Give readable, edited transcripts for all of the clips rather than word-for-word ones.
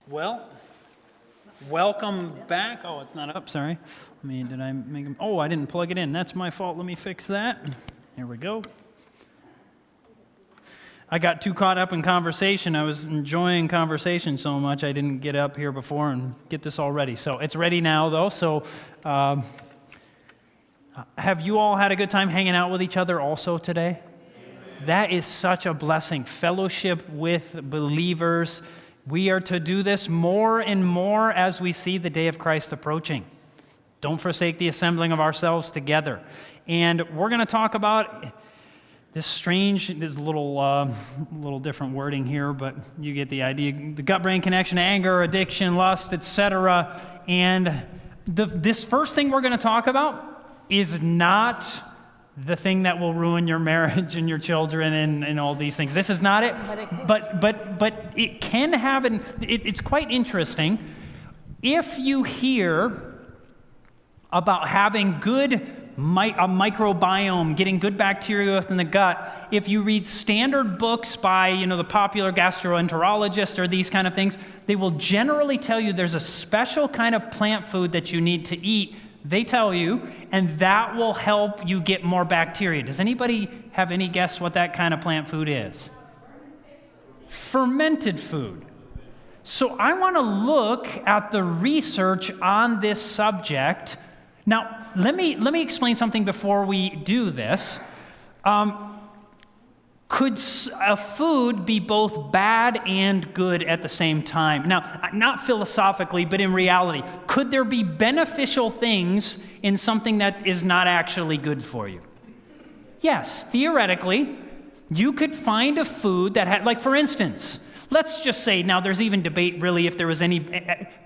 Well, welcome back. Oh, it's not up, sorry. Did I make them? Oh, I didn't plug it in. That's my fault. Let me fix that. Here we go. I got too caught up in conversation. I was enjoying conversation so much I didn't get up here before and get this all ready. So it's ready now, though. So have you all had a good time hanging out with each other also today? Amen. That is such a blessing. Fellowship with believers. We are to do this more and more as we see the day of Christ approaching. Don't forsake the assembling of ourselves together. And we're going to talk about this little different wording here, but you get the idea. The gut-brain connection, anger, addiction, lust, etc. And this first thing we're going to talk about is not the thing that will ruin your marriage and your children and all these things. This is not it. But it can have, it's quite interesting. If you hear about having a microbiome, getting good bacteria within the gut, if you read standard books by, the popular gastroenterologist or these kind of things, they will generally tell you there's a special kind of plant food that you need to eat. They tell you, and that will help you get more bacteria. Does anybody have any guess what that kind of plant food is? Fermented food. So I want to look at the research on this subject. Now, let me explain something before we do this. Could a food be both bad and good at the same time? Now, not philosophically, but in reality, could there be beneficial things in something that is not actually good for you? Yes, theoretically, you could find a food that had, like for instance, let's just say, now there's even debate really if there was any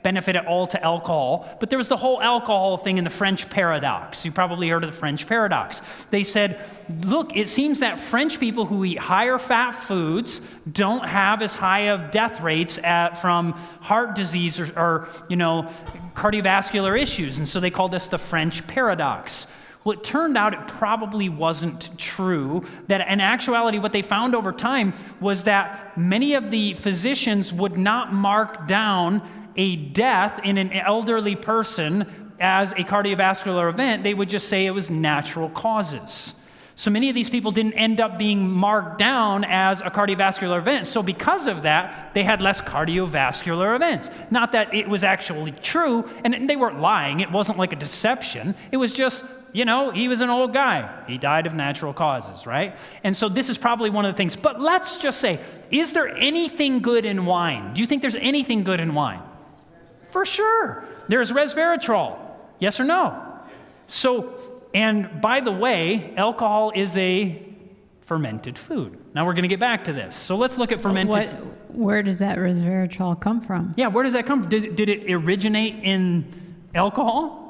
benefit at all to alcohol, but there was the whole alcohol thing in the French paradox. You probably heard of the French paradox. They said, look, it seems that French people who eat higher fat foods don't have as high of death rates from heart disease or cardiovascular issues. And so they called this the French paradox. Well, it turned out it probably wasn't true, that in actuality what they found over time was that many of the physicians would not mark down a death in an elderly person as a cardiovascular event. They would just say it was natural causes. So many of these people didn't end up being marked down as a cardiovascular event. So because of that, they had less cardiovascular events. Not that it was actually true, and they weren't lying. It wasn't like a deception. It was just, he was an old guy. He died of natural causes, right? And so this is probably one of the things. But let's just say, is there anything good in wine? Do you think there's anything good in wine? For sure. There's resveratrol. Yes or no? So, and by the way, alcohol is a fermented food. Now we're going to get back to this. So let's look at fermented food. Where does that resveratrol come from? Yeah, where does that come from? Did it originate in alcohol?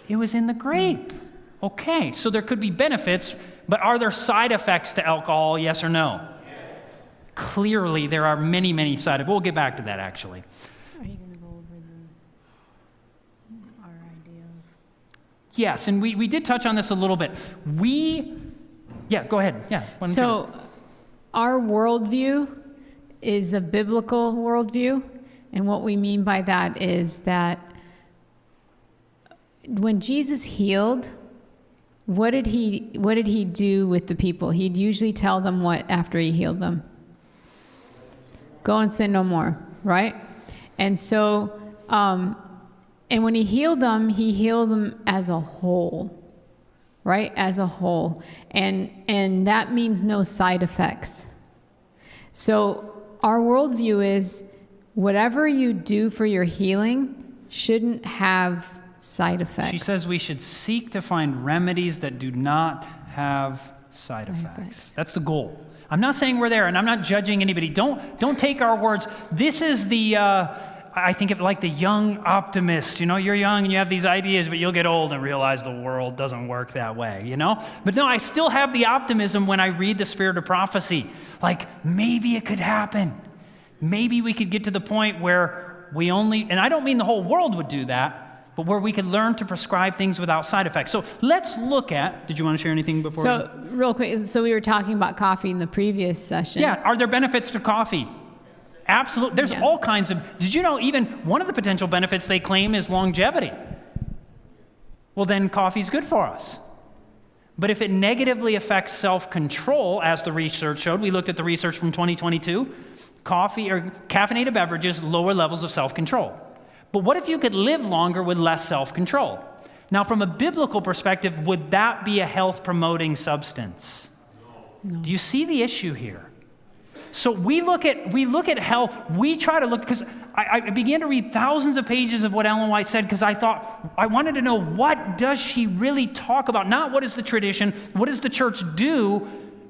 It was in the grapes. Okay, so there could be benefits, but are there side effects to alcohol, yes or no? Yes. Clearly, there are many, many side effects. We'll get back to that, actually. Are you going to go over our idea of... Yes, and we did touch on this a little bit. Go ahead. Yeah. So, our worldview is a biblical worldview, and what we mean by that is that when Jesus healed, what did he do with the people? He'd usually tell them what after he healed them? Go and sin no more, right? And so, and when he healed them as a whole, right? As a whole. And that means no side effects. So our worldview is whatever you do for your healing shouldn't have side effects. She says we should seek to find remedies that do not have side effects. That's the goal. I'm not saying we're there, and I'm not judging anybody. Don't take our words. This is the, I think of it like the young optimist. You're young and you have these ideas, but you'll get old and realize the world doesn't work that way, But no, I still have the optimism when I read the spirit of prophecy. Like, maybe it could happen. Maybe we could get to the point where and I don't mean the whole world would do that, but where we could learn to prescribe things without side effects. So let's look at, did you want to share anything before? So real quick, we were talking about coffee in the previous session. Yeah, are there benefits to coffee? Absolutely. There's all kinds of, did you know even one of the potential benefits they claim is longevity? Well, then coffee's good for us. But if it negatively affects self-control, as the research showed, we looked at the research from 2022, coffee or caffeinated beverages lower levels of self-control. But what if you could live longer with less self-control? Now, from a biblical perspective, would that be a health-promoting substance? No. Do you see the issue here? So we look at health, we try to look, because I began to read thousands of pages of what Ellen White said, because I thought, I wanted to know, what does she really talk about? Not what is the tradition, what does the church do?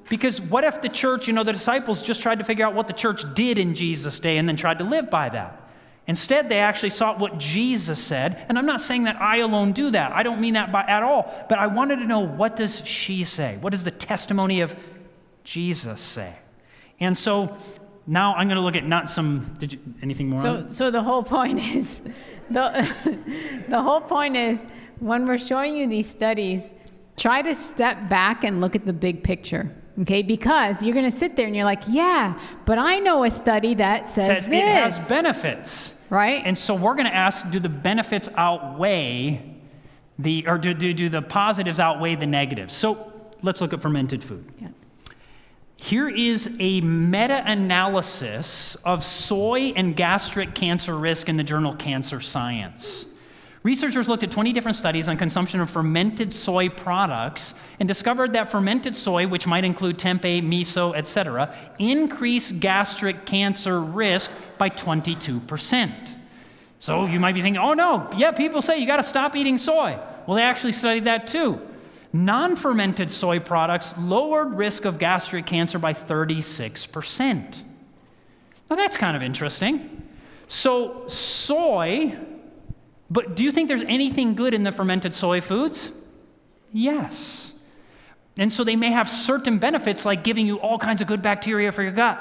Because what if the church, the disciples just tried to figure out what the church did in Jesus' day and then tried to live by that? Instead, they actually sought what Jesus said, and I'm not saying that I alone do that. I don't mean that at all, but I wanted to know, what does she say? What does the testimony of Jesus say? And so now I'm going to look at anything more? So the whole point is, the whole point is, when we're showing you these studies, try to step back and look at the big picture, okay? Because you're going to sit there and you're like, yeah, but I know a study that says this. It has benefits. Right? And so we're going to ask, do the benefits outweigh do the positives outweigh the negatives? So let's look at fermented food. Yeah. Here is a meta-analysis of soy and gastric cancer risk in the journal Cancer Science. Researchers looked at 20 different studies on consumption of fermented soy products and discovered that fermented soy, which might include tempeh, miso, etc., increased gastric cancer risk by 22%. So you might be thinking, oh no, yeah, people say you got to stop eating soy. Well, they actually studied that too. Non-fermented soy products lowered risk of gastric cancer by 36%. Now that's kind of interesting. So soy, but do you think there's anything good in the fermented soy foods? Yes. And so they may have certain benefits, like giving you all kinds of good bacteria for your gut,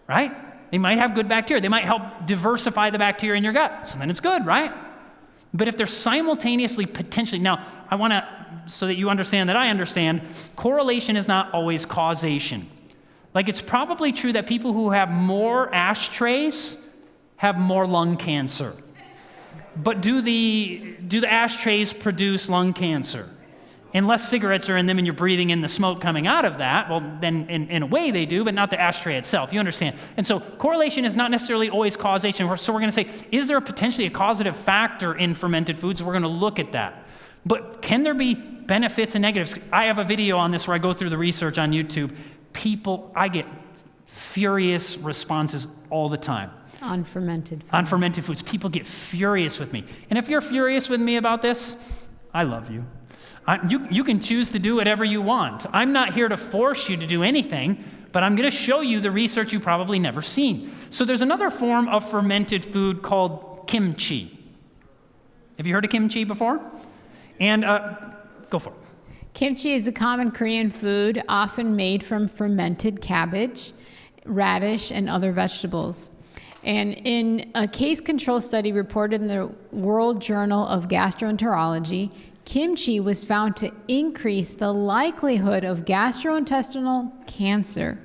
right? They might have good bacteria. They might help diversify the bacteria in your gut. So then it's good, right? But if they're simultaneously potentially, now I want to, so that you understand that I understand, correlation is not always causation. Like, it's probably true that people who have more ashtrays have more lung cancer. But do the ashtrays produce lung cancer? Unless cigarettes are in them and you're breathing in the smoke coming out of that, well, then in a way they do, but not the ashtray itself. You understand? And so correlation is not necessarily always causation. So we're going to say, is there potentially a causative factor in fermented foods? We're going to look at that. But can there be benefits and negatives? I have a video on this where I go through the research on YouTube. I get furious responses all the time. On fermented food. On fermented foods. People get furious with me. And if you're furious with me about this, I love you. You can choose to do whatever you want. I'm not here to force you to do anything, but I'm going to show you the research you've probably never seen. So there's another form of fermented food called kimchi. Have you heard of kimchi before? And go for it. Kimchi is a common Korean food, often made from fermented cabbage, radish, and other vegetables. And in a case control study reported in the World Journal of Gastroenterology, kimchi was found to increase the likelihood of gastrointestinal cancer.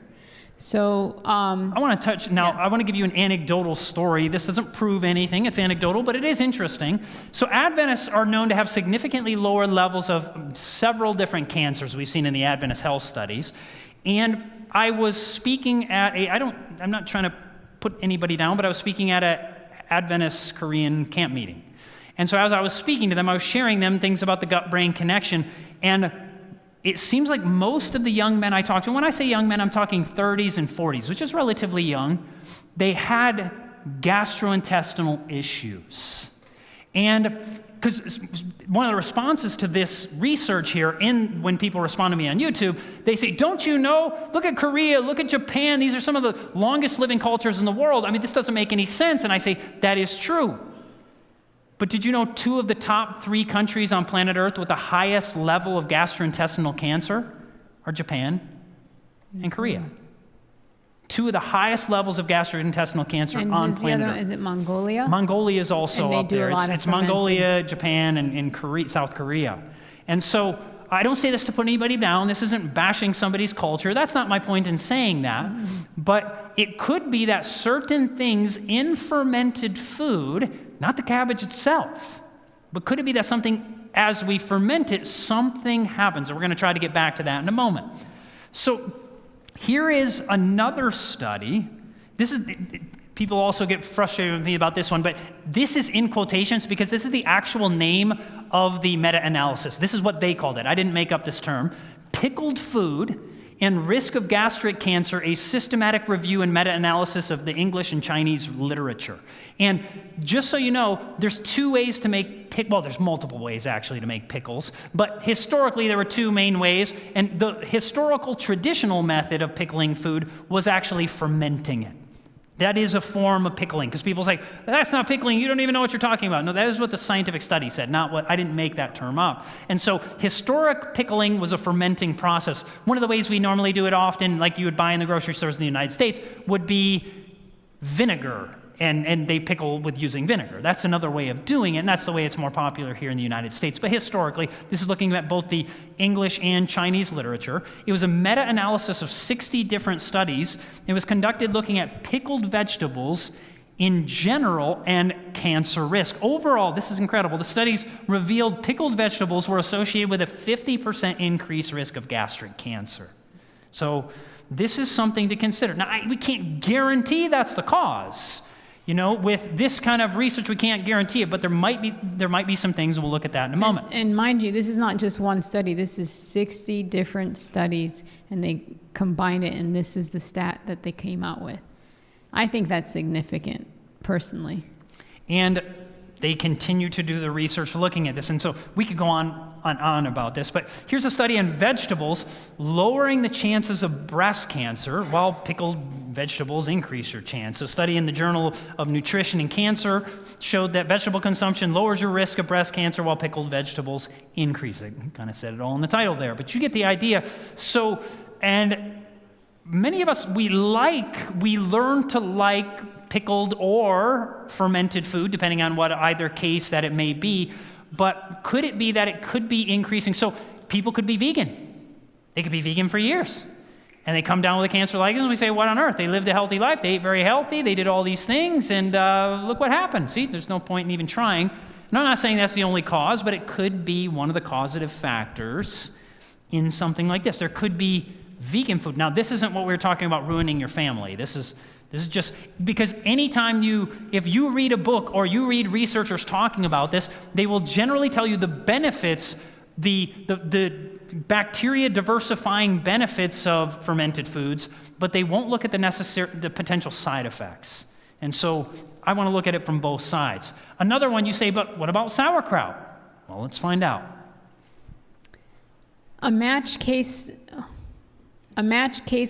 So I want to touch now. Yeah. I want to give you an anecdotal story. This doesn't prove anything. It's anecdotal, but it is interesting. So Adventists are known to have significantly lower levels of several different cancers we've seen in the Adventist health studies. And I was speaking at I'm not trying to put anybody down, but I was speaking at an Adventist Korean camp meeting. And so as I was speaking to them, I was sharing them things about the gut-brain connection. And it seems like most of the young men I talked to, and when I say young men, I'm talking 30s and 40s, which is relatively young, they had gastrointestinal issues. And because one of the responses to this research here, when people respond to me on YouTube, they say, don't you know, look at Korea, look at Japan, these are some of the longest living cultures in the world. I mean, this doesn't make any sense. And I say, that is true. But did you know 2 of the top 3 countries on planet Earth with the highest level of gastrointestinal cancer are Japan and Korea? 2 of the highest levels of gastrointestinal cancer on planet Earth. Is it Mongolia? Mongolia is also up there. It's Mongolia, Japan, and South Korea. And so I don't say this to put anybody down. This isn't bashing somebody's culture. That's not my point in saying that. But it could be that certain things in fermented food, not the cabbage itself, but could it be that something, as we ferment it, something happens? And we're going to try to get back to that in a moment. So here is another study. People also get frustrated with me about this one, but this is in quotations because this is the actual name of the meta-analysis. This is what they called it. I didn't make up this term. Pickled Food and Risk of Gastric Cancer, a Systematic Review and Meta-Analysis of the English and Chinese Literature. And just so you know, there's two ways to make there's multiple ways actually to make pickles, but historically there were two main ways, and the historical traditional method of pickling food was actually fermenting it. That is a form of pickling, because people say, that's not pickling, you don't even know what you're talking about. No, that is what the scientific study said, not what, I didn't make that term up. And so historic pickling was a fermenting process. One of the ways we normally do it often, like you would buy in the grocery stores in the United States, would be vinegar, and they pickle with using vinegar. That's another way of doing it, and that's the way it's more popular here in the United States. But historically, this is looking at both the English and Chinese literature. It was a meta-analysis of 60 different studies. It was conducted looking at pickled vegetables in general and cancer risk. Overall, this is incredible. The studies revealed pickled vegetables were associated with a 50% increased risk of gastric cancer. So this is something to consider. Now, we can't guarantee that's the cause. You know, with this kind of research, we can't guarantee it, but there might be some things, and we'll look at that in a moment. And mind you, this is not just one study. This is 60 different studies, and they combined it, and this is the stat that they came out with. I think that's significant, personally. And they continue to do the research looking at this, and so we could go on about this, but here's a study on vegetables lowering the chances of breast cancer, while pickled vegetables increase your chance. A study in the Journal of Nutrition and Cancer showed that vegetable consumption lowers your risk of breast cancer, while pickled vegetables increase it. Kind of said it all in the title there, but you get the idea. So, and many of us, we learn to like pickled or fermented food, depending on what either case that it may be. But could it be that it could be increasing? So people could be vegan. They could be vegan for years. And they come down with a cancer like this, and we say, what on earth? They lived a healthy life. They ate very healthy. They did all these things, and look what happened. See, there's no point in even trying. And I'm not saying that's the only cause, but it could be one of the causative factors in something like this. There could be vegan food. Now, this isn't what we were talking about ruining your family. This is just because anytime if you read a book or you read researchers talking about this, they will generally tell you the benefits, the bacteria diversifying benefits of fermented foods, but they won't look at the potential side effects. And so I want to look at it from both sides. Another one, you say, but what about sauerkraut? Well, let's find out. A matched case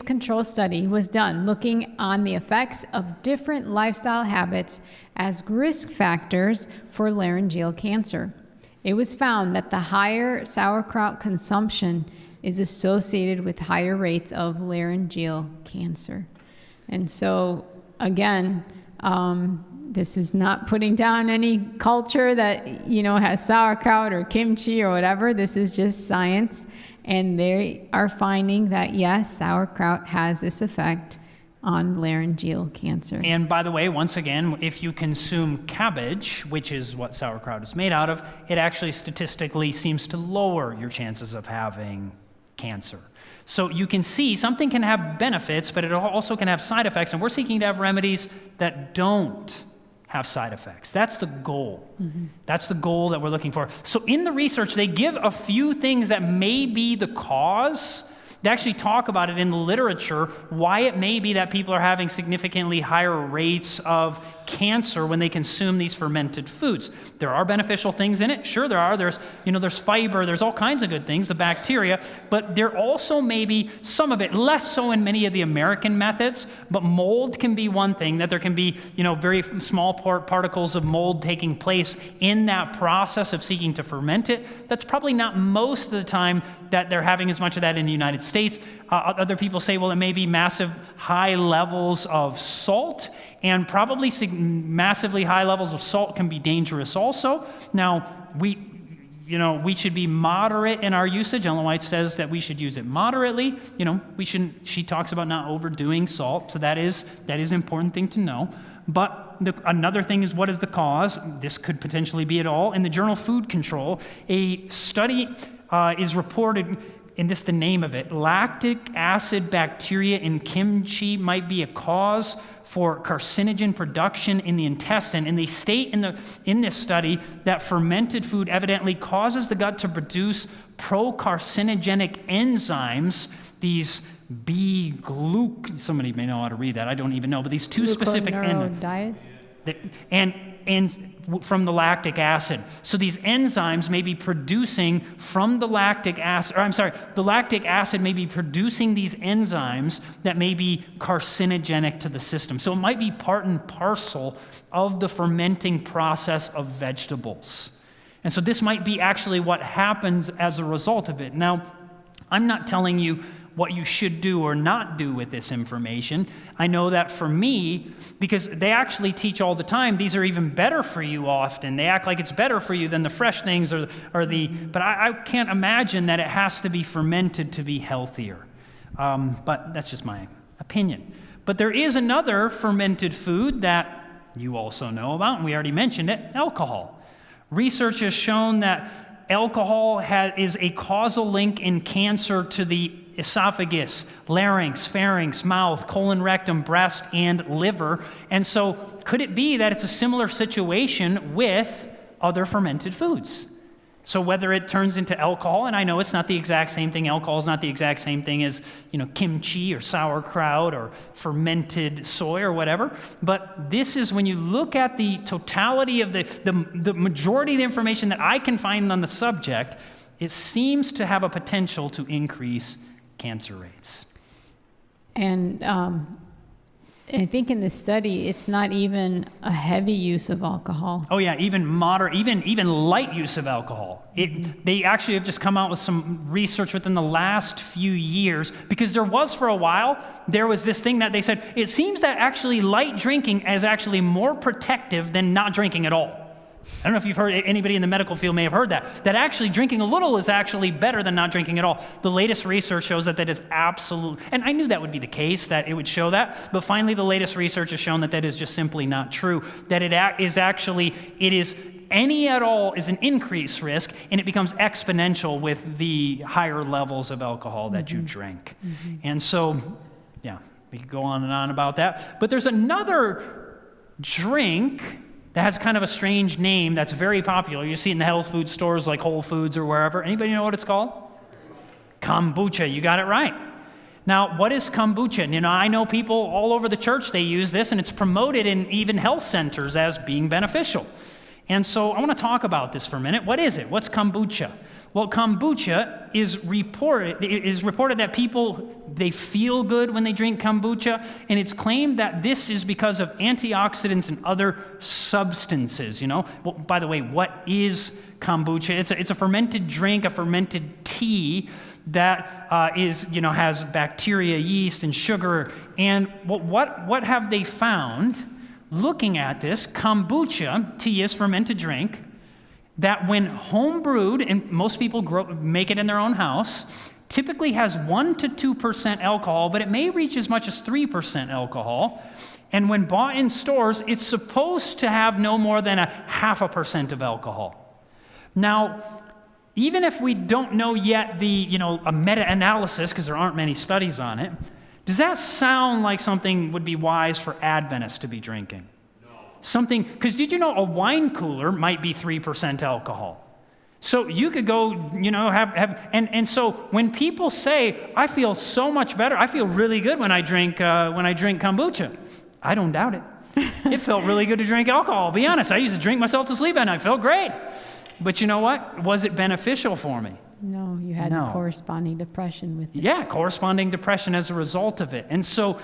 control study was done looking on the effects of different lifestyle habits as risk factors for laryngeal cancer. It was found that the higher sauerkraut consumption is associated with higher rates of laryngeal cancer. And so, again, this is not putting down any culture that, has sauerkraut or kimchi or whatever. This is just science. And they are finding that, yes, sauerkraut has this effect on laryngeal cancer. And by the way, once again, if you consume cabbage, which is what sauerkraut is made out of, it actually statistically seems to lower your chances of having cancer. So you can see something can have benefits, but it also can have side effects, and we're seeking to have remedies that don't have side effects. That's the goal. Mm-hmm. That's the goal that we're looking for. So in the research, they give a few things that may be the cause. They actually talk about it in the literature, why it may be that people are having significantly higher rates of cancer when they consume these fermented foods. There are beneficial things in it. Sure, there are. There's fiber. There's all kinds of good things, the bacteria. But there also may be some of it, less so in many of the American methods. But mold can be one thing, that there can be, very small particles of mold taking place in that process of seeking to ferment it. That's probably not most of the time that they're having as much of that in the United States. Other people say, well, it may be massive high levels of salt, and probably massively high levels of salt can be dangerous also. Now, we should be moderate in our usage. Ellen White says that we should use it moderately. She talks about not overdoing salt, so that is an important thing to know. But another thing is, what is the cause? This could potentially be it all. In the journal Food Control, a study is reported, and this is the name of it, lactic acid bacteria in kimchi might be a cause for carcinogen production in the intestine. And they state in this study that fermented food evidently causes the gut to produce pro-carcinogenic enzymes, these somebody may know how to read that, I don't even know, but these two specific enzymes. And from the lactic acid. So these enzymes may be producing from the lactic acid, the lactic acid may be producing these enzymes that may be carcinogenic to the system. So it might be part and parcel of the fermenting process of vegetables. And so this might be actually what happens as a result of it. Now, I'm not telling you what you should do or not do with this information. I know that for me, because they actually teach all the time, these are even better for you often. They act like it's better for you than the fresh things but I can't imagine that it has to be fermented to be healthier. But that's just my opinion. But there is another fermented food that you also know about, and we already mentioned it, alcohol. Research has shown that alcohol is a causal link in cancer to the esophagus, larynx, pharynx, mouth, colon, rectum, breast, and liver. And so could it be that it's a similar situation with other fermented foods? So whether it turns into alcohol, and I know it's not the exact same thing, alcohol is not the exact same thing as, kimchi or sauerkraut or fermented soy or whatever, but this is when you look at the totality of the majority of the information that I can find on the subject, it seems to have a potential to increase cancer rates. And I think in this study, it's not even a heavy use of alcohol. Oh yeah, even moderate, even light use of alcohol. They actually have just come out with some research within the last few years, because there was for a while, there was this thing that they said, it seems that actually light drinking is actually more protective than not drinking at all. I don't know if you've heard, anybody in the medical field may have heard that actually drinking a little is actually better than not drinking at all. The latest research shows that is absolute, and I knew that would be the case, that it would show that, but finally the latest research has shown that is just simply not true, that any at all is an increased risk, and it becomes exponential with the higher levels of alcohol that you drink. And so, yeah, we could go on and on about that, but there's another drink that has kind of a strange name that's very popular. You see it in the health food stores like Whole Foods or wherever. Anybody know what it's called? Kombucha. You got it right. Now, what is kombucha? I know people all over the church, they use this, and it's promoted in even health centers as being beneficial. And so I want to talk about this for a minute. What is it? What's kombucha? Well, kombucha is reported that people, they feel good when they drink kombucha, and it's claimed that this is because of antioxidants and other substances, Well, by the way, what is kombucha? It's a fermented drink, a fermented tea that has bacteria, yeast, and sugar. And what have they found? Looking at this, kombucha, tea is fermented drink, that when home brewed, and most people make it in their own house, typically has 1% to 2% alcohol, but it may reach as much as 3% alcohol. And when bought in stores, it's supposed to have no more than 0.5% of alcohol. Now, even if we don't know yet a meta-analysis, because there aren't many studies on it, does that sound like something would be wise for Adventists to be drinking? Something, because did you know a wine cooler might be 3% alcohol? So you could go, and so when people say, I feel so much better, I feel really good when I drink kombucha, I don't doubt it. It felt really good to drink alcohol, I'll be honest. I used to drink myself to sleep and I felt great. But you know what? Was it beneficial for me? No, you had corresponding depression with it. Yeah, corresponding depression as a result of it. And so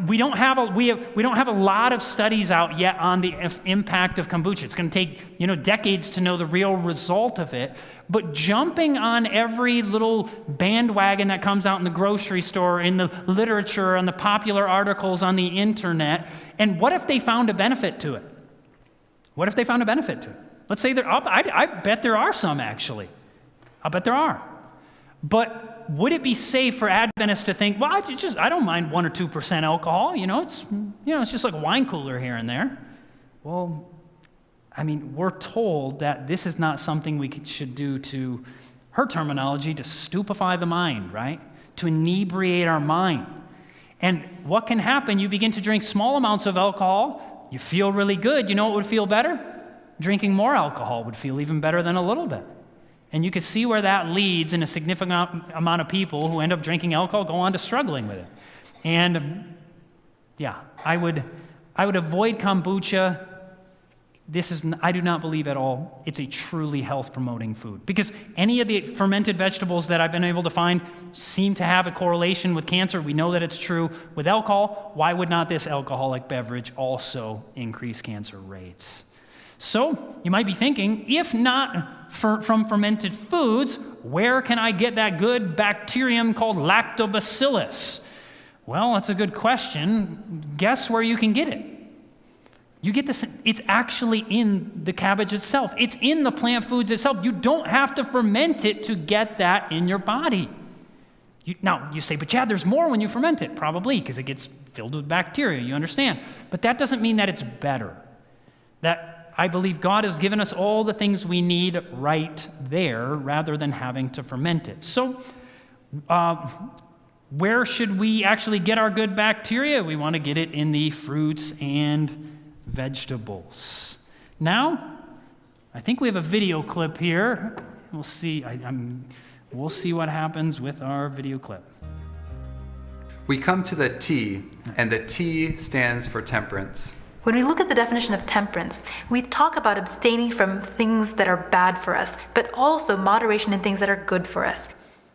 we don't have a lot of studies out yet on the impact of kombucha. It's going to take decades to know the real result of it. But jumping on every little bandwagon that comes out in the grocery store, in the literature, on the popular articles on the internet, and what if they found a benefit to it? What if they found a benefit to it? Let's say I bet there are some, actually. I bet there are. But would it be safe for Adventists to think, well, I don't mind 1 or 2% alcohol, it's just like a wine cooler here and there? Well, I mean, we're told that this is not something we should do to, her terminology, to stupefy the mind, right? To inebriate our mind. And what can happen? You begin to drink small amounts of alcohol, you feel really good. You know what would feel better? Drinking more alcohol would feel even better than a little bit. And you can see where that leads, and a significant amount of people who end up drinking alcohol go on to struggling with it. And I would avoid kombucha. I do not believe at all it's a truly health-promoting food. Because any of the fermented vegetables that I've been able to find seem to have a correlation with cancer. We know that it's true with alcohol. Why would not this alcoholic beverage also increase cancer rates? So you might be thinking, if not from fermented foods, where can I get that good bacterium called lactobacillus? Well, that's a good question. Guess where you can get it? You get this, it's actually in the cabbage itself. It's in the plant foods itself. You don't have to ferment it to get that in your body. Now, you say, but Chad, there's more when you ferment it. Probably, because it gets filled with bacteria, you understand. But that doesn't mean that it's better. That I believe God has given us all the things we need right there, rather than having to ferment it. So, where should we actually get our good bacteria? We want to get it in the fruits and vegetables. Now, I think we have a video clip here. We'll see. We'll see what happens with our video clip. We come to the T, and the T stands for temperance. When we look at the definition of temperance, we talk about abstaining from things that are bad for us, but also moderation in things that are good for us.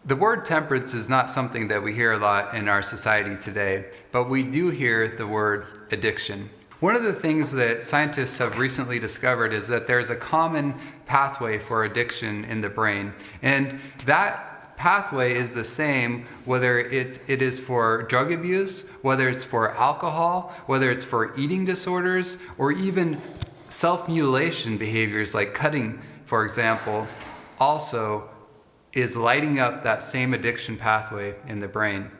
The word temperance is not something that we hear a lot in our society today, but we do hear the word addiction. One of the things that scientists have recently discovered is that there's a common pathway for addiction in the brain, and that pathway is the same whether it is for drug abuse, whether it's for alcohol, whether it's for eating disorders, or even self-mutilation behaviors like cutting, for example, also is lighting up that same addiction pathway in the brain.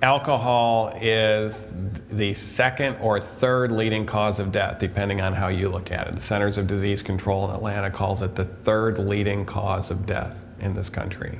Alcohol is the second or third leading cause of death, depending on how you look at it. The Centers of Disease Control in Atlanta calls it the third leading cause of death in this country.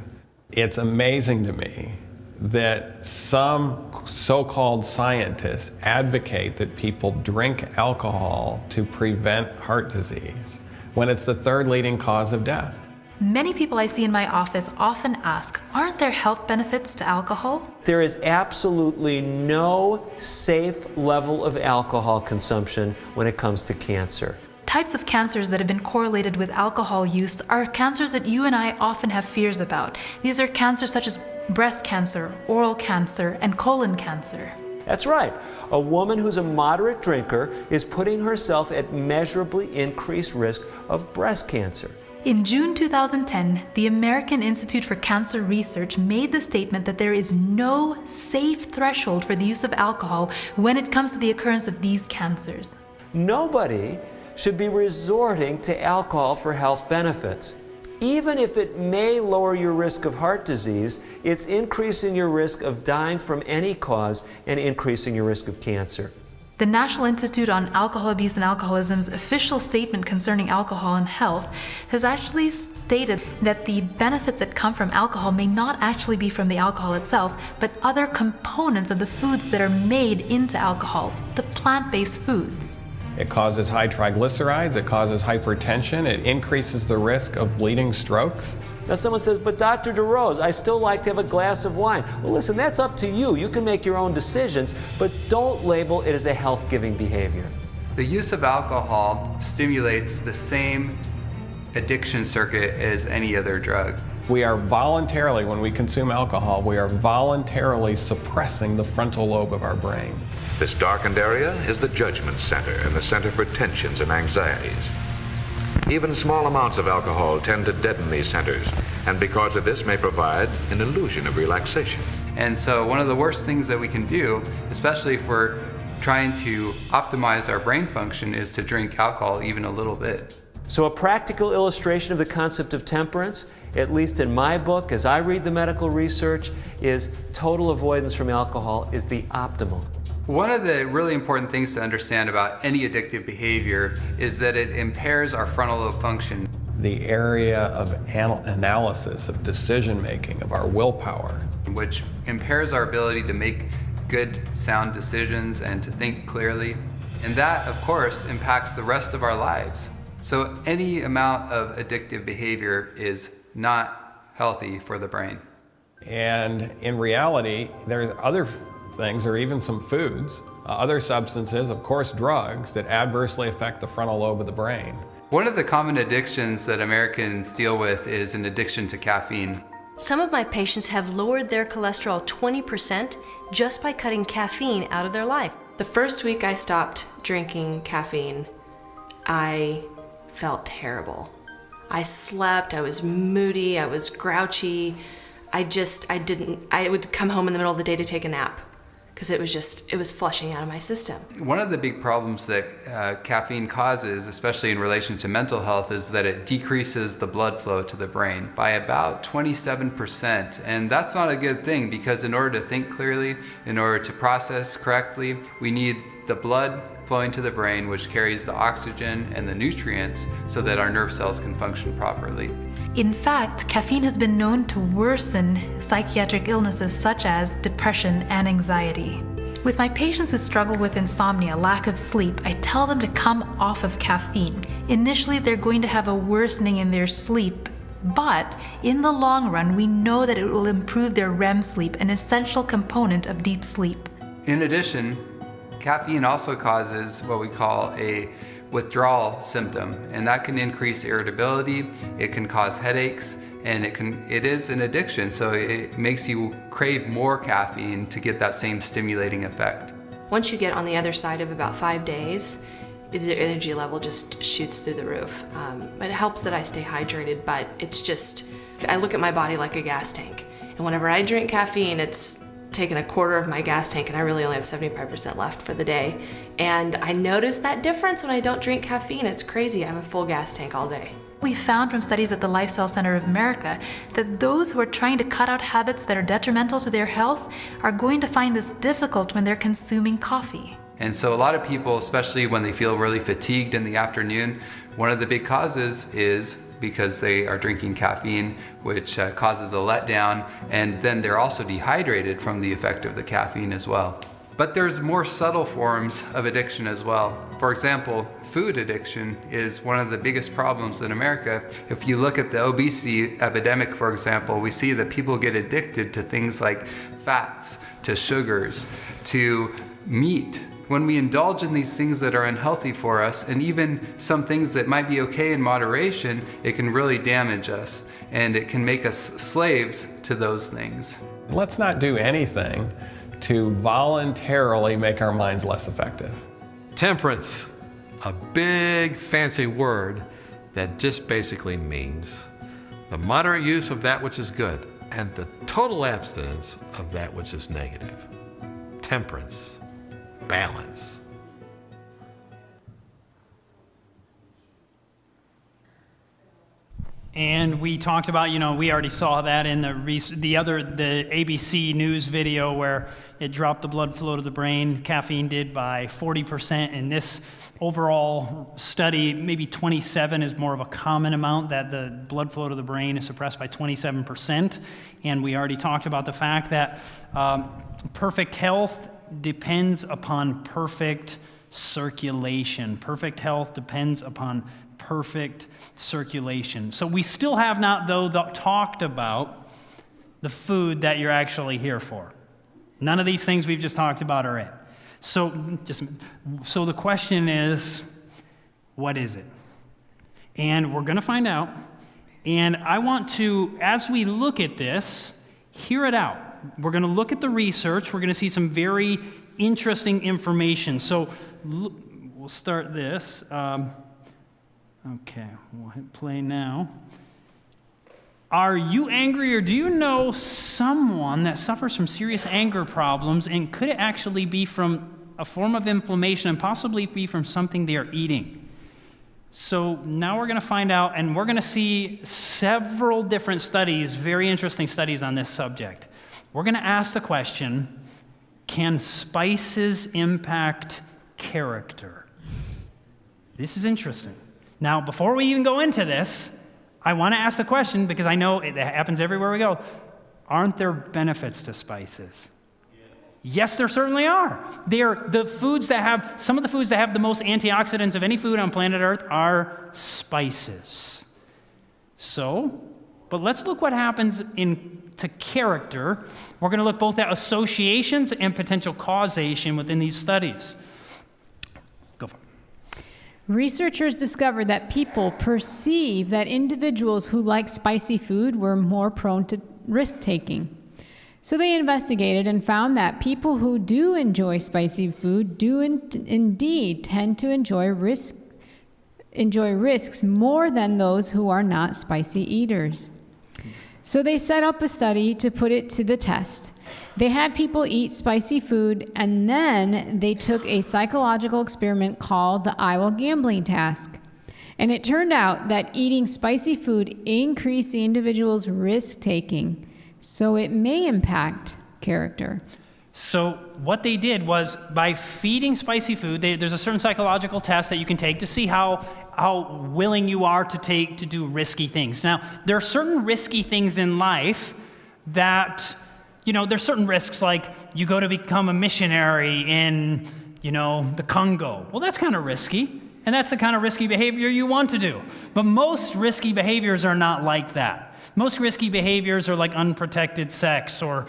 It's amazing to me that some so-called scientists advocate that people drink alcohol to prevent heart disease when it's the third leading cause of death. Many people I see in my office often ask, aren't there health benefits to alcohol? There is absolutely no safe level of alcohol consumption when it comes to cancer. Types of cancers that have been correlated with alcohol use are cancers that you and I often have fears about. These are cancers such as breast cancer, oral cancer, and colon cancer. That's right. A woman who's a moderate drinker is putting herself at measurably increased risk of breast cancer. In June 2010, the American Institute for Cancer Research made the statement that there is no safe threshold for the use of alcohol when it comes to the occurrence of these cancers. Nobody should be resorting to alcohol for health benefits. Even if it may lower your risk of heart disease, it's increasing your risk of dying from any cause and increasing your risk of cancer. The National Institute on Alcohol Abuse and Alcoholism's official statement concerning alcohol and health has actually stated that the benefits that come from alcohol may not actually be from the alcohol itself, but other components of the foods that are made into alcohol, the plant-based foods. It causes high triglycerides, it causes hypertension, it increases the risk of bleeding strokes. Now someone says, but Dr. DeRose, I still like to have a glass of wine. Well, listen, that's up to you. You can make your own decisions, but don't label it as a health-giving behavior. The use of alcohol stimulates the same addiction circuit as any other drug. We are voluntarily, when we consume alcohol, we are voluntarily suppressing the frontal lobe of our brain. This darkened area is the judgment center and the center for tensions and anxieties. Even small amounts of alcohol tend to deaden these centers, and because of this may provide an illusion of relaxation. And so one of the worst things that we can do, especially if we're trying to optimize our brain function, is to drink alcohol even a little bit. So a practical illustration of the concept of temperance, at least in my book, as I read the medical research, is total avoidance from alcohol is the optimal. One of the really important things to understand about any addictive behavior is that it impairs our frontal lobe function. The area of analysis, of decision making, of our willpower, which impairs our ability to make good, sound decisions and to think clearly. And that, of course, impacts the rest of our lives. So any amount of addictive behavior is not healthy for the brain. And in reality, there are other things, or even some foods, other substances, of course drugs, that adversely affect the frontal lobe of the brain. One of the common addictions that Americans deal with is an addiction to caffeine. Some of my patients have lowered their cholesterol 20% just by cutting caffeine out of their life. The first week I stopped drinking caffeine, I felt terrible. I slept, I was moody, I was grouchy. I would come home in the middle of the day to take a nap because it was flushing out of my system. One of the big problems that caffeine causes, especially in relation to mental health, is that it decreases the blood flow to the brain by about 27%. And that's not a good thing, because in order to think clearly, in order to process correctly, we need the blood flowing to the brain, which carries the oxygen and the nutrients so that our nerve cells can function properly. In fact, caffeine has been known to worsen psychiatric illnesses such as depression and anxiety. With my patients who struggle with insomnia, lack of sleep, I tell them to come off of caffeine. Initially, they're going to have a worsening in their sleep, but in the long run, we know that it will improve their REM sleep, an essential component of deep sleep. In addition, caffeine also causes what we call a withdrawal symptom, and that can increase irritability, it can cause headaches, and it is an addiction, so it makes you crave more caffeine to get that same stimulating effect. Once you get on the other side of about 5 days, the energy level just shoots through the roof. It helps that I stay hydrated, but it's just, I look at my body like a gas tank, and whenever I drink caffeine, it's taken a quarter of my gas tank, and I really only have 75% left for the day. And I notice that difference when I don't drink caffeine. It's crazy. I have a full gas tank all day. We found from studies at the Lifestyle Center of America that those who are trying to cut out habits that are detrimental to their health are going to find this difficult when they're consuming coffee. And so a lot of people, especially when they feel really fatigued in the afternoon, one of the big causes is because they are drinking caffeine, which causes a letdown, and then they're also dehydrated from the effect of the caffeine as well. But there's more subtle forms of addiction as well. For example, food addiction is one of the biggest problems in America. If you look at the obesity epidemic, for example, we see that people get addicted to things like fats, to sugars, to meat. When we indulge in these things that are unhealthy for us, and even some things that might be okay in moderation, it can really damage us, and it can make us slaves to those things. Let's not do anything to voluntarily make our minds less effective. Temperance, a big fancy word that just basically means the moderate use of that which is good and the total abstinence of that which is negative. Temperance. Balance. And we talked about, we already saw that in the ABC News video where it dropped the blood flow to the brain. Caffeine did by 40%. In this overall study, maybe 27 is more of a common amount, that the blood flow to the brain is suppressed by 27%. And we already talked about the fact that perfect health depends upon perfect circulation. Perfect health depends upon perfect circulation. So we still have not, though, talked about the food that you're actually here for. None of these things we've just talked about are it. So the question is, what is it? And we're going to find out. And I want to, as we look at this, hear it out. We're going to look at the research. We're going to see some very interesting information. So we'll start this. Okay, we'll hit play now. Are you angry, or do you know someone that suffers from serious anger problems, and could it actually be from a form of inflammation and possibly be from something they are eating? So now we're going to find out, and we're going to see several different studies, very interesting studies on this subject. We're going to ask the question, can spices impact character? This is interesting. Now, before we even go into this, I want to ask the question, because I know it happens everywhere we go, aren't there benefits to spices? Yes, there certainly are. Some of the foods that have the most antioxidants of any food on planet Earth are spices. So, but let's look what happens to character. We're going to look both at associations and potential causation within these studies. Go for it. Researchers discovered that people perceive that individuals who like spicy food were more prone to risk-taking. So they investigated and found that people who do enjoy spicy food do indeed tend to enjoy risks more than those who are not spicy eaters. So they set up a study to put it to the test. They had people eat spicy food, and then they took a psychological experiment called the I Will Gambling task. And it turned out that eating spicy food increased the individual's risk-taking. So it may impact character. So what they did was, by feeding spicy food, there's a certain psychological test that you can take to see how willing you are to do risky things. Now, there are certain risky things in life that, there's certain risks, like you go to become a missionary in, the Congo. Well, that's kind of risky, and that's the kind of risky behavior you want to do. But most risky behaviors are not like that. Most risky behaviors are like unprotected sex or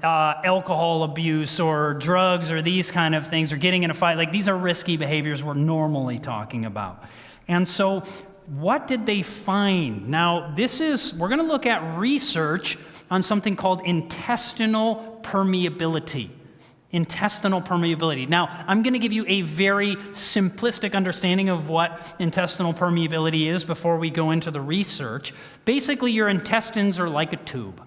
alcohol abuse or drugs or these kind of things, or getting in a fight. Like, these are risky behaviors we're normally talking about. And so what did they find? Now, we're going to look at research on something called intestinal permeability. Intestinal permeability. Now, I'm going to give you a very simplistic understanding of what intestinal permeability is before we go into the research. Basically, your intestines are like a tube.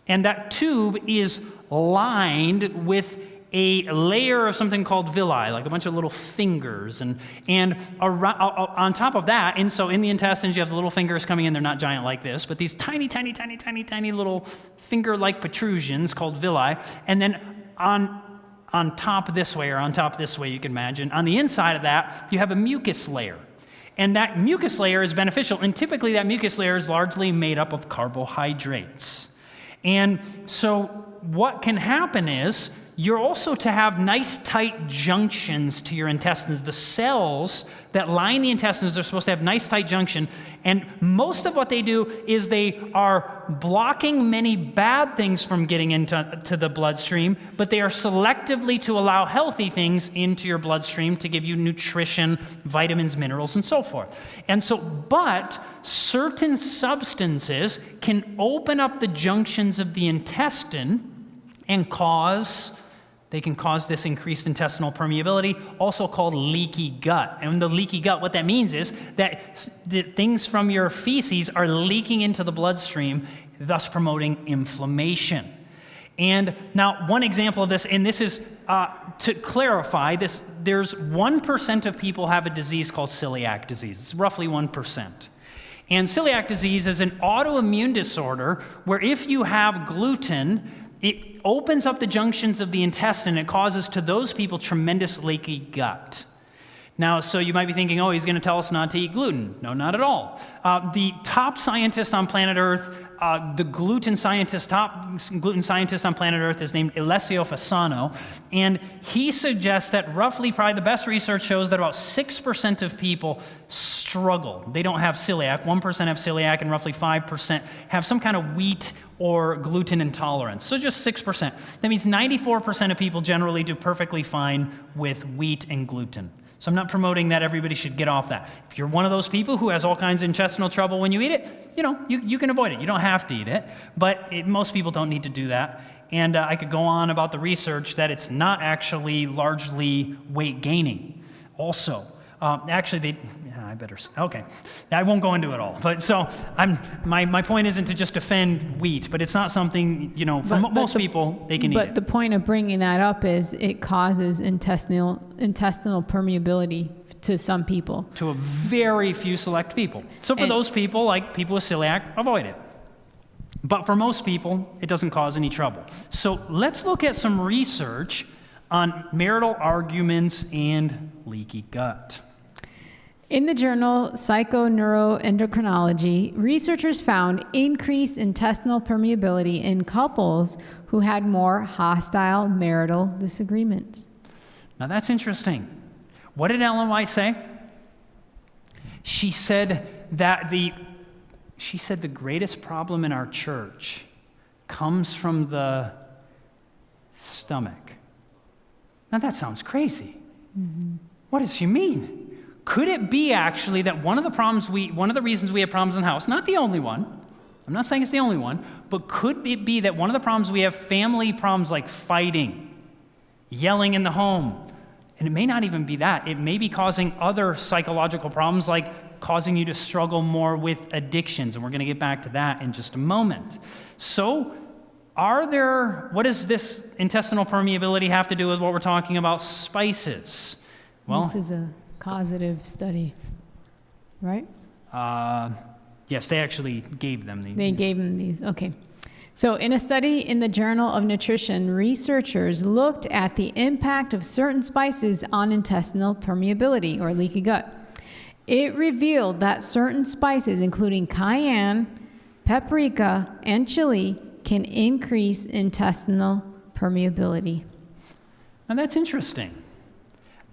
And that tube is lined with a layer of something called villi, like a bunch of little fingers. And on top of that, and so in the intestines, you have the little fingers coming in. They're not giant like this, but these tiny, tiny, tiny, tiny, tiny little finger-like protrusions called villi. And then on top this way, you can imagine, on the inside of that, you have a mucus layer. And that mucus layer is beneficial, and typically that mucus layer is largely made up of carbohydrates. And so what can happen is, you're also to have nice tight junctions to your intestines. The cells that line the intestines are supposed to have nice tight junction. And most of what they do is they are blocking many bad things from getting into the bloodstream, but they are selectively to allow healthy things into your bloodstream to give you nutrition, vitamins, minerals, and so forth. And so, but certain substances can open up the junctions of the intestine and they can cause this increased intestinal permeability, also called leaky gut. And the leaky gut, what that means is that the things from your feces are leaking into the bloodstream, thus promoting inflammation. And now, one example of this, and this is to clarify this, there's 1% of people have a disease called celiac disease. It's roughly 1%. And celiac disease is an autoimmune disorder where if you have gluten, it opens up the junctions of the intestine. It causes to those people tremendous leaky gut. Now, so you might be thinking, oh, he's going to tell us not to eat gluten. No, not at all. The top scientist on planet Earth, top gluten scientist on planet Earth is named Alessio Fasano, and he suggests that roughly, probably the best research shows that about 6% of people struggle. They don't have celiac. 1% have celiac, and roughly 5% have some kind of wheat or gluten intolerance. So just 6%. That means 94% of people generally do perfectly fine with wheat and gluten. So I'm not promoting that everybody should get off that. If you're one of those people who has all kinds of intestinal trouble when you eat it, you can avoid it. You don't have to eat it, but most people don't need to do that. And I could go on about the research that it's not actually largely weight gaining. Also, Okay. I won't go into it all. But so my point isn't to just defend wheat, but it's not something, for most people, they can eat But it. the point of bringing that up is it causes intestinal permeability to some people. To a very few select people. So for those people, like people with celiac, avoid it. But for most people, it doesn't cause any trouble. So let's look at some research on marital arguments and leaky gut. In the journal Psychoneuroendocrinology, researchers found increased intestinal permeability in couples who had more hostile marital disagreements. Now that's interesting. What did Ellen White say? She said the greatest problem in our church comes from the stomach. Now that sounds crazy. Mm-hmm. What does she mean? Could it be actually that one of the reasons we have problems in the house, not the only one, I'm not saying it's the only one, but could it be that one of the problems we have family problems like fighting, yelling in the home, and it may not even be that. It may be causing other psychological problems like causing you to struggle more with addictions, and we're going to get back to that in just a moment. So what does this intestinal permeability have to do with what we're talking about, spices? Well, this is a causative study, right? Yes, they actually gave them these. They gave them these, okay. So in a study in the Journal of Nutrition, researchers looked at the impact of certain spices on intestinal permeability or leaky gut. It revealed that certain spices, including cayenne, paprika, and chili, can increase intestinal permeability. Now that's interesting.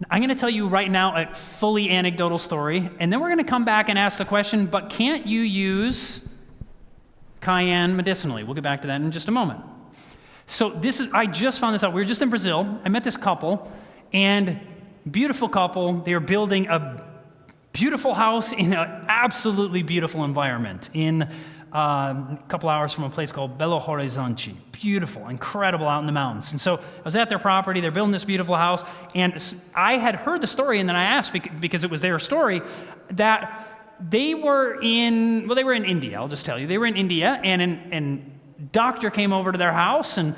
I'm going to tell you right now a fully anecdotal story, and then we're going to come back and ask the question, but can't you use cayenne medicinally? We'll get back to that in just a moment. So I just found this out. We were just in Brazil. I met this couple, and beautiful couple. They are building a beautiful house in an absolutely beautiful environment in a couple hours from a place called Belo Horizonte. Beautiful, incredible out in the mountains. And so I was at their property. They're building this beautiful house. And I had heard the story, and then I asked, because it was their story, that they were in India. I'll just tell you. They were in India, and a doctor came over to their house, and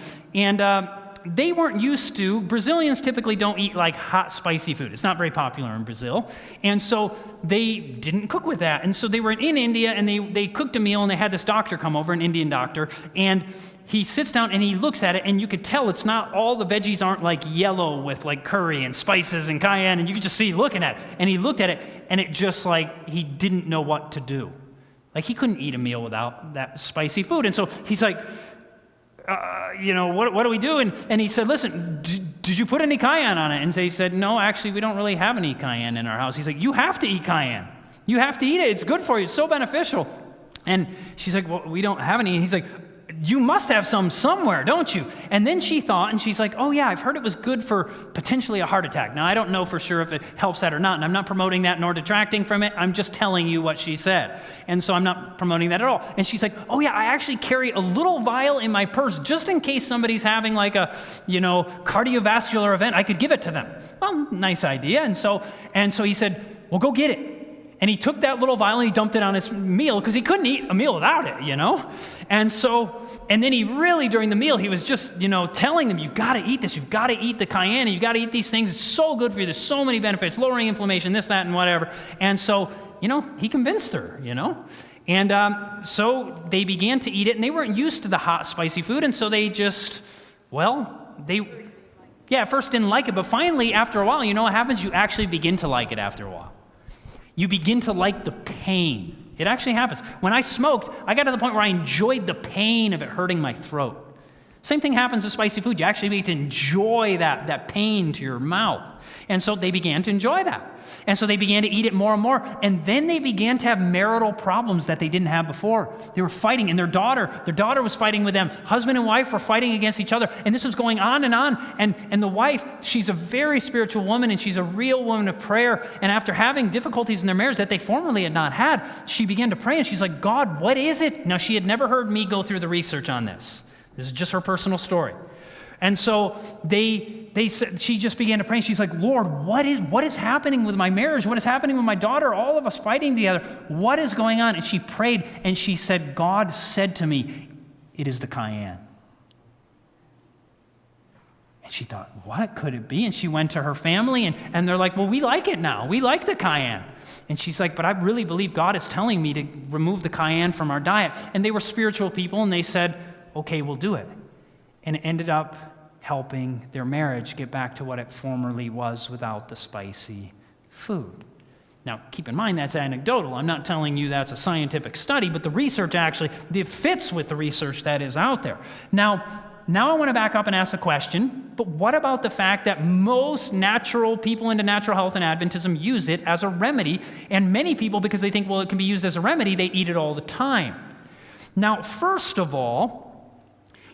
they weren't used to, Brazilians typically don't eat like hot, spicy food. It's not very popular in Brazil. And so they didn't cook with that. And so they were in India, and they cooked a meal, and they had this doctor come over, an Indian doctor, and he sits down and he looks at it, and you could tell it's not, all the veggies aren't like yellow with like curry and spices and cayenne, and you could just see looking at it. And he looked at it, and it just like he didn't know what to do. Like he couldn't eat a meal without that spicy food. And so he's like, what do we do? And he said, listen, did you put any cayenne on it? And so he said, no, actually, we don't really have any cayenne in our house. He's like, you have to eat cayenne. You have to eat it. It's good for you. It's so beneficial. And she's like, well, we don't have any. And he's like, you must have some somewhere, don't you? And then she thought, and she's like, oh yeah, I've heard it was good for potentially a heart attack. Now, I don't know for sure if it helps that or not, and I'm not promoting that nor detracting from it. I'm just telling you what she said. And so I'm not promoting that at all. And she's like, oh yeah, I actually carry a little vial in my purse just in case somebody's having like a, cardiovascular event. I could give it to them. Well, nice idea. And so he said, well, go get it. And he took that little vial and he dumped it on his meal because he couldn't eat a meal without it, And then he really, during the meal, he was just, telling them, you've got to eat this. You've got to eat the cayenne. You've got to eat these things. It's so good for you. There's so many benefits, lowering inflammation, this, that, and whatever. And so, he convinced her, And so they began to eat it, and they weren't used to the hot, spicy food. And so they just, at first didn't like it. But finally, after a while, you know what happens? You actually begin to like it after a while. You begin to like the pain. It actually happens. When I smoked, I got to the point where I enjoyed the pain of it hurting my throat. Same thing happens with spicy food. You actually begin to enjoy that pain to your mouth. And so they began to enjoy that. And so they began to eat it more and more. And then they began to have marital problems that they didn't have before. They were fighting, and their daughter was fighting with them. Husband and wife were fighting against each other. And this was going on. And the wife, she's a very spiritual woman, and she's a real woman of prayer. And after having difficulties in their marriage that they formerly had not had, she began to pray, and she's like, God, what is it? Now, she had never heard me go through the research on this. This is just her personal story. And so they said, she just began to pray. She's like, Lord, what is happening with my marriage? What is happening with my daughter? All of us fighting together. What is going on? And she prayed, and she said, God said to me, it is the cayenne. And she thought, what could it be? And she went to her family, and they're like, well, we like it now. We like the cayenne. And she's like, but I really believe God is telling me to remove the cayenne from our diet. And they were spiritual people, and they said, okay, we'll do it. And it ended up helping their marriage get back to what it formerly was without the spicy food. Now, keep in mind that's anecdotal. I'm not telling you that's a scientific study, but the research actually, it fits with the research that is out there. Now I want to back up and ask the question, but what about the fact that most natural people into natural health and Adventism use it as a remedy, and many people, because they think, well, it can be used as a remedy, they eat it all the time. Now, first of all,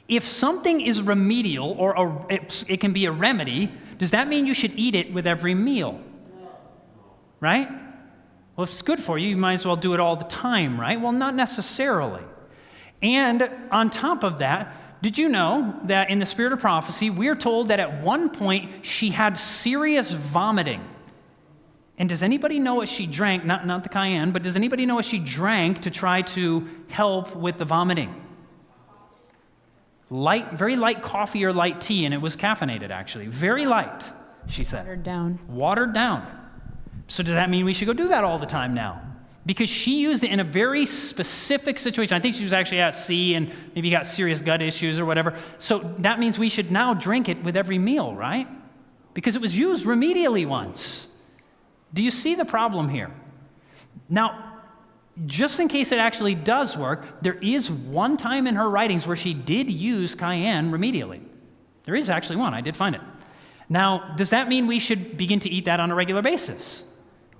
if something is remedial or it can be a remedy, does that mean you should eat it with every meal? Right? Well, if it's good for you, you might as well do it all the time, right? Well, not necessarily. And on top of that, did you know that in the spirit of prophecy, we're told that at one point she had serious vomiting? And does anybody know what she drank? Not the cayenne, but does anybody know what she drank to try to help with the vomiting? Very light coffee or light tea, and it was caffeinated, actually. Very light, she said. Watered down. So does that mean we should go do that all the time now? Because she used it in a very specific situation. I think she was actually at sea and maybe got serious gut issues or whatever. So that means we should now drink it with every meal, right? Because it was used remedially once. Do you see the problem here? Now, just in case it actually does work, there is one time in her writings where she did use cayenne remedially. There is actually one. I did find it. Now, does that mean we should begin to eat that on a regular basis?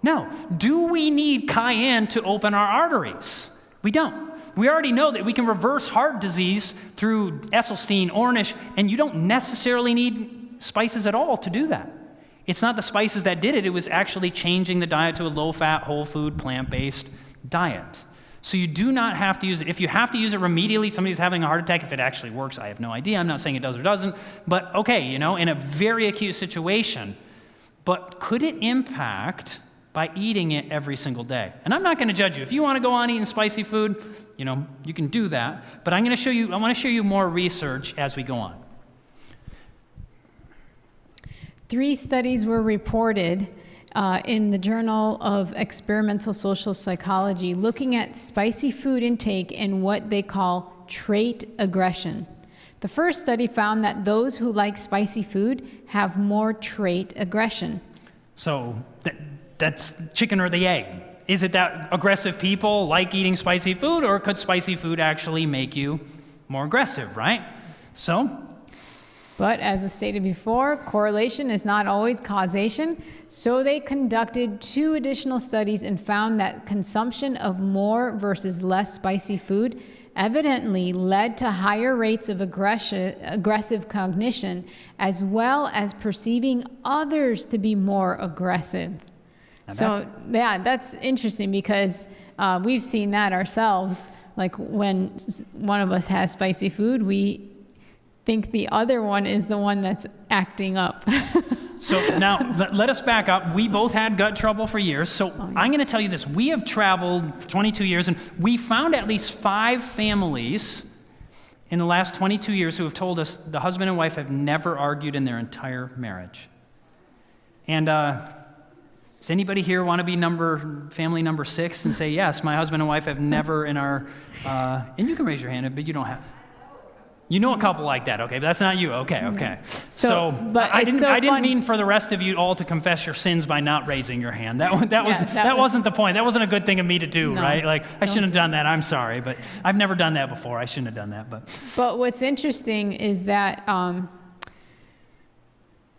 No. Do we need cayenne to open our arteries? We don't. We already know that we can reverse heart disease through Esselstyn, Ornish, and you don't necessarily need spices at all to do that. It's not the spices that did it. It was actually changing the diet to a low-fat, whole food, plant-based diet. So you do not have to use it. If you have to use it remedially, somebody's having a heart attack, if it actually works, I have no idea. I'm not saying it does or doesn't. But okay, in a very acute situation. But could it impact by eating it every single day? And I'm not going to judge you. If you want to go on eating spicy food, you can do that. But I want to show you more research as we go on. 3 studies were reported in the Journal of Experimental Social Psychology looking at spicy food intake and what they call trait aggression. The first study found that those who like spicy food have more trait aggression. So that's chicken or the egg. Is it that aggressive people like eating spicy food, or could spicy food actually make you more aggressive, right? But as was stated before, correlation is not always causation. So they conducted 2 additional studies and found that consumption of more versus less spicy food evidently led to higher rates of aggressive cognition, as well as perceiving others to be more aggressive. So yeah, that's interesting because we've seen that ourselves. Like when one of us has spicy food, we think the other one is the one that's acting up. So now let us back up. We both had gut trouble for years. So I'm going to tell you this. We have traveled for 22 years, and we found at least 5 families in the last 22 years who have told us the husband and wife have never argued in their entire marriage. And does anybody here want to be family number 6 and say, yes, my husband and wife have never in our, and you can raise your hand, but you don't have. You know a couple like that, okay, but that's not you, okay. So but I didn't mean for the rest of you all to confess your sins by not raising your hand. That wasn't the point. That wasn't a good thing of me to do, right? Like, I shouldn't have done that, I'm sorry, but I've never done that before. I shouldn't have done that, But what's interesting is that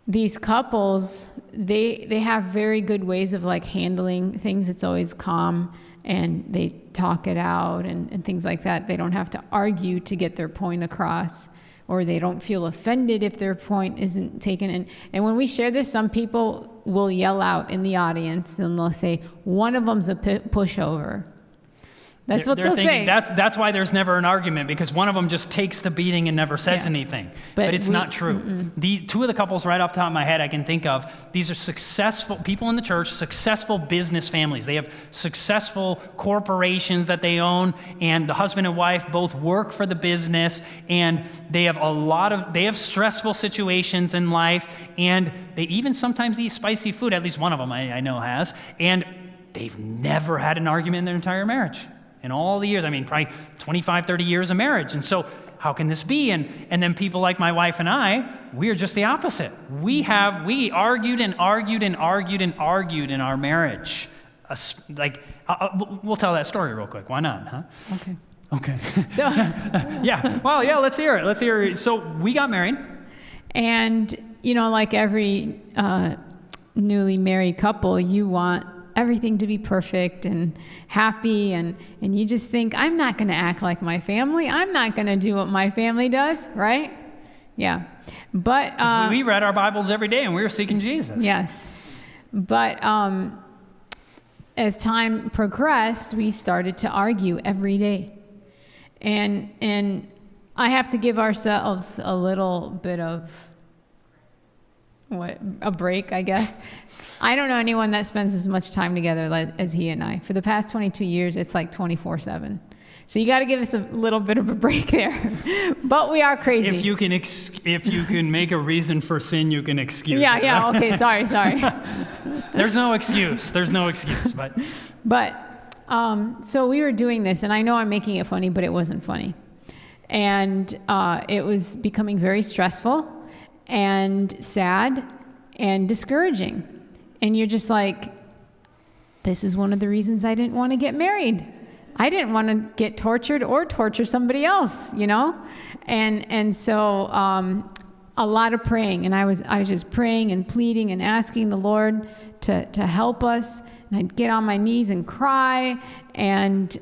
these couples, they have very good ways of like handling things. It's always calm, and they talk it out and things like that. They don't have to argue to get their point across, or they don't feel offended if their point isn't taken. And when we share this, some people will yell out in the audience, and they'll say, one of them's a pushover. That's what They're they'll thinking say. that's why there's never an argument, because one of them just takes the beating and never says anything. But it's not true. These two of the couples right off the top of my head I can think of, these are successful people in the church, successful business families. They have successful corporations that they own, and the husband and wife both work for the business, and they have stressful situations in life, and they even sometimes eat spicy food. At least one of them I know has, and they've never had an argument in their entire marriage. In all the years, probably 25, 30 years of marriage. And so how can this be? And then people like my wife and I, we are just the opposite. We argued and argued and argued and argued in our marriage. We'll tell that story real quick. Why not, huh? Okay. So let's hear it. So we got married. And, like every newly married couple, you want everything to be perfect and happy, and you just think, I'm not going to act like my family. I'm not going to do what my family does, right? Yeah. But we read our Bibles every day and we were seeking Jesus. Yes. But as time progressed, we started to argue every day. And I have to give ourselves a little bit of a break, I guess. I don't know anyone that spends as much time together as he and I. For the past 22 years, it's like 24/7. So you got to give us a little bit of a break there. But we are crazy. If you can make a reason for sin, you can excuse it. Yeah, okay, sorry. There's no excuse, but so we were doing this, and I know I'm making it funny, but it wasn't funny. And it was becoming very stressful and sad and discouraging. And you're just like, this is one of the reasons I didn't want to get married. I didn't want to get tortured or torture somebody else, And so a lot of praying, and I was just praying and pleading and asking the Lord to help us. And I'd get on my knees and cry, and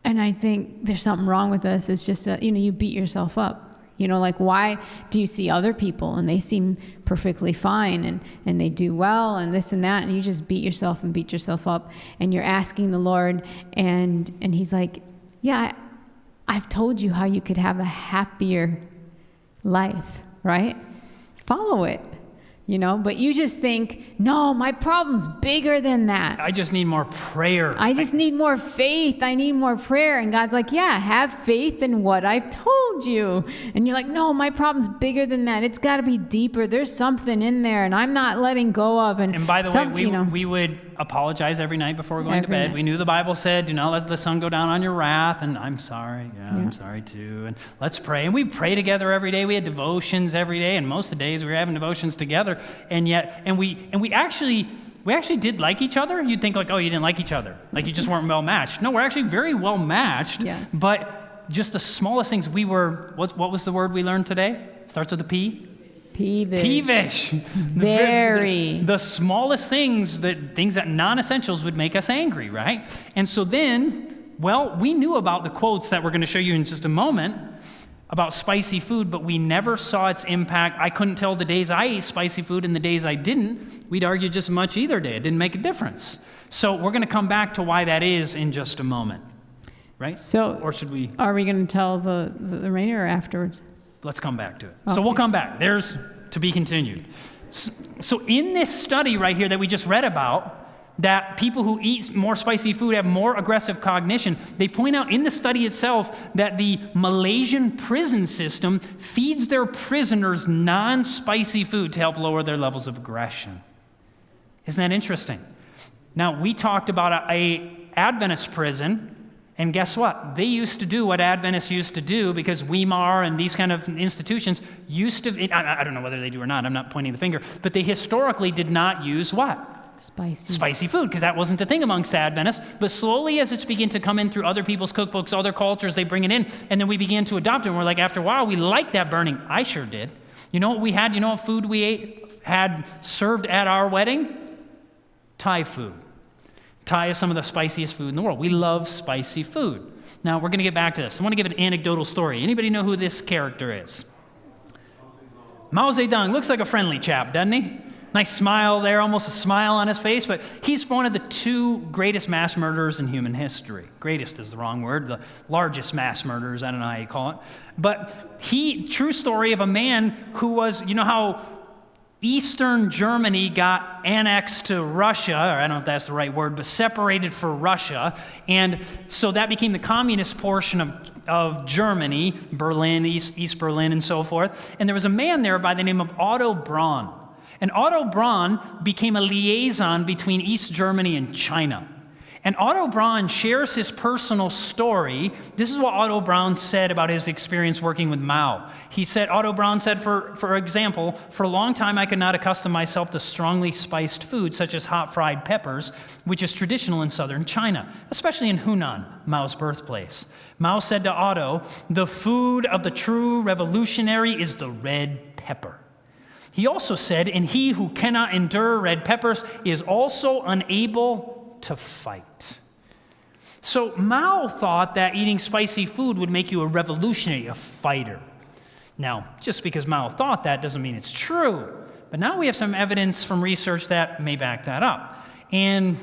I think there's something wrong with us. It's just that, you beat yourself up. Why do you see other people and they seem perfectly fine and they do well and this and that, and you just beat yourself up, and you're asking the Lord, and he's like, yeah, I've told you how you could have a happier life, right? Follow it. But you just think, no, my problem's bigger than that. I just need more prayer. I just need more faith. I need more prayer. And God's like, yeah, have faith in what I've told you. And you're like, no, my problem's bigger than that. It's got to be deeper. There's something in there, and I'm not letting go of. And by the way, we would apologize every night before going to bed. We knew the Bible said, do not let the sun go down on your wrath. And I'm sorry. Yeah, I'm sorry too. And let's pray. And we pray together every day. We had devotions every day. And most of the days we were having devotions together. And we actually did like each other. You'd think like, oh, you didn't like each other. Like you just weren't well matched. No, we're actually very well matched. Yes. But just the smallest things, we were, what was the word we learned today? Starts with a P? Peevish. Very. The smallest things that non-essentials would make us angry, right? And so then, we knew about the quotes that we're going to show you in just a moment about spicy food, but we never saw its impact. I couldn't tell the days I ate spicy food and the days I didn't. We'd argue just as much either day. It didn't make a difference. So we're going to come back to why that is in just a moment, right? So, or should we? Are we going to tell the remainder or afterwards? Let's come back to it. Okay. So we'll come back. There's to be continued. So in this study right here that we just read about, that people who eat more spicy food have more aggressive cognition, they point out in the study itself that the Malaysian prison system feeds their prisoners non-spicy food to help lower their levels of aggression. Isn't that interesting? Now, we talked about a Adventist prison, and guess what? They used to do what Adventists used to do, because Weimar and these kind of institutions used to, I don't know whether they do or not, I'm not pointing the finger, but they historically did not use what? Spicy food, because that wasn't a thing amongst Adventists. But slowly, as it's begun to come in through other people's cookbooks, other cultures, they bring it in, and then we began to adopt it. And we're like, after a while, we like that burning. I sure did. You know what we had? You know what food we had served at our wedding? Thai food. Thai is some of the spiciest food in the world. We love spicy food. Now, we're going to get back to this. I want to give an anecdotal story. Anybody know who this character is? Mao Zedong. Looks like a friendly chap, doesn't he? Nice smile there, almost a smile on his face, but he's one of the 2 greatest mass murderers in human history. Greatest is the wrong word, the largest mass murderers, I don't know how you call it. But true story of a man who was, you know how Eastern Germany got annexed to Russia, or I don't know if that's the right word, but separated for Russia. And so that became the communist portion of Germany, Berlin, East Berlin, and so forth. And there was a man there by the name of Otto Braun. And Otto Braun became a liaison between East Germany and China. And Otto Braun shares his personal story. This is what Otto Braun said about his experience working with Mao. Otto Braun said, for example, for a long time I could not accustom myself to strongly spiced food such as hot fried peppers, which is traditional in southern China, especially in Hunan, Mao's birthplace. Mao said to Otto, "The food of the true revolutionary is the red pepper." He also said, "And he who cannot endure red peppers is also unable to fight." So Mao thought that eating spicy food would make you a revolutionary, a fighter. Now, just because Mao thought that doesn't mean it's true. But now we have some evidence from research that may back that up. And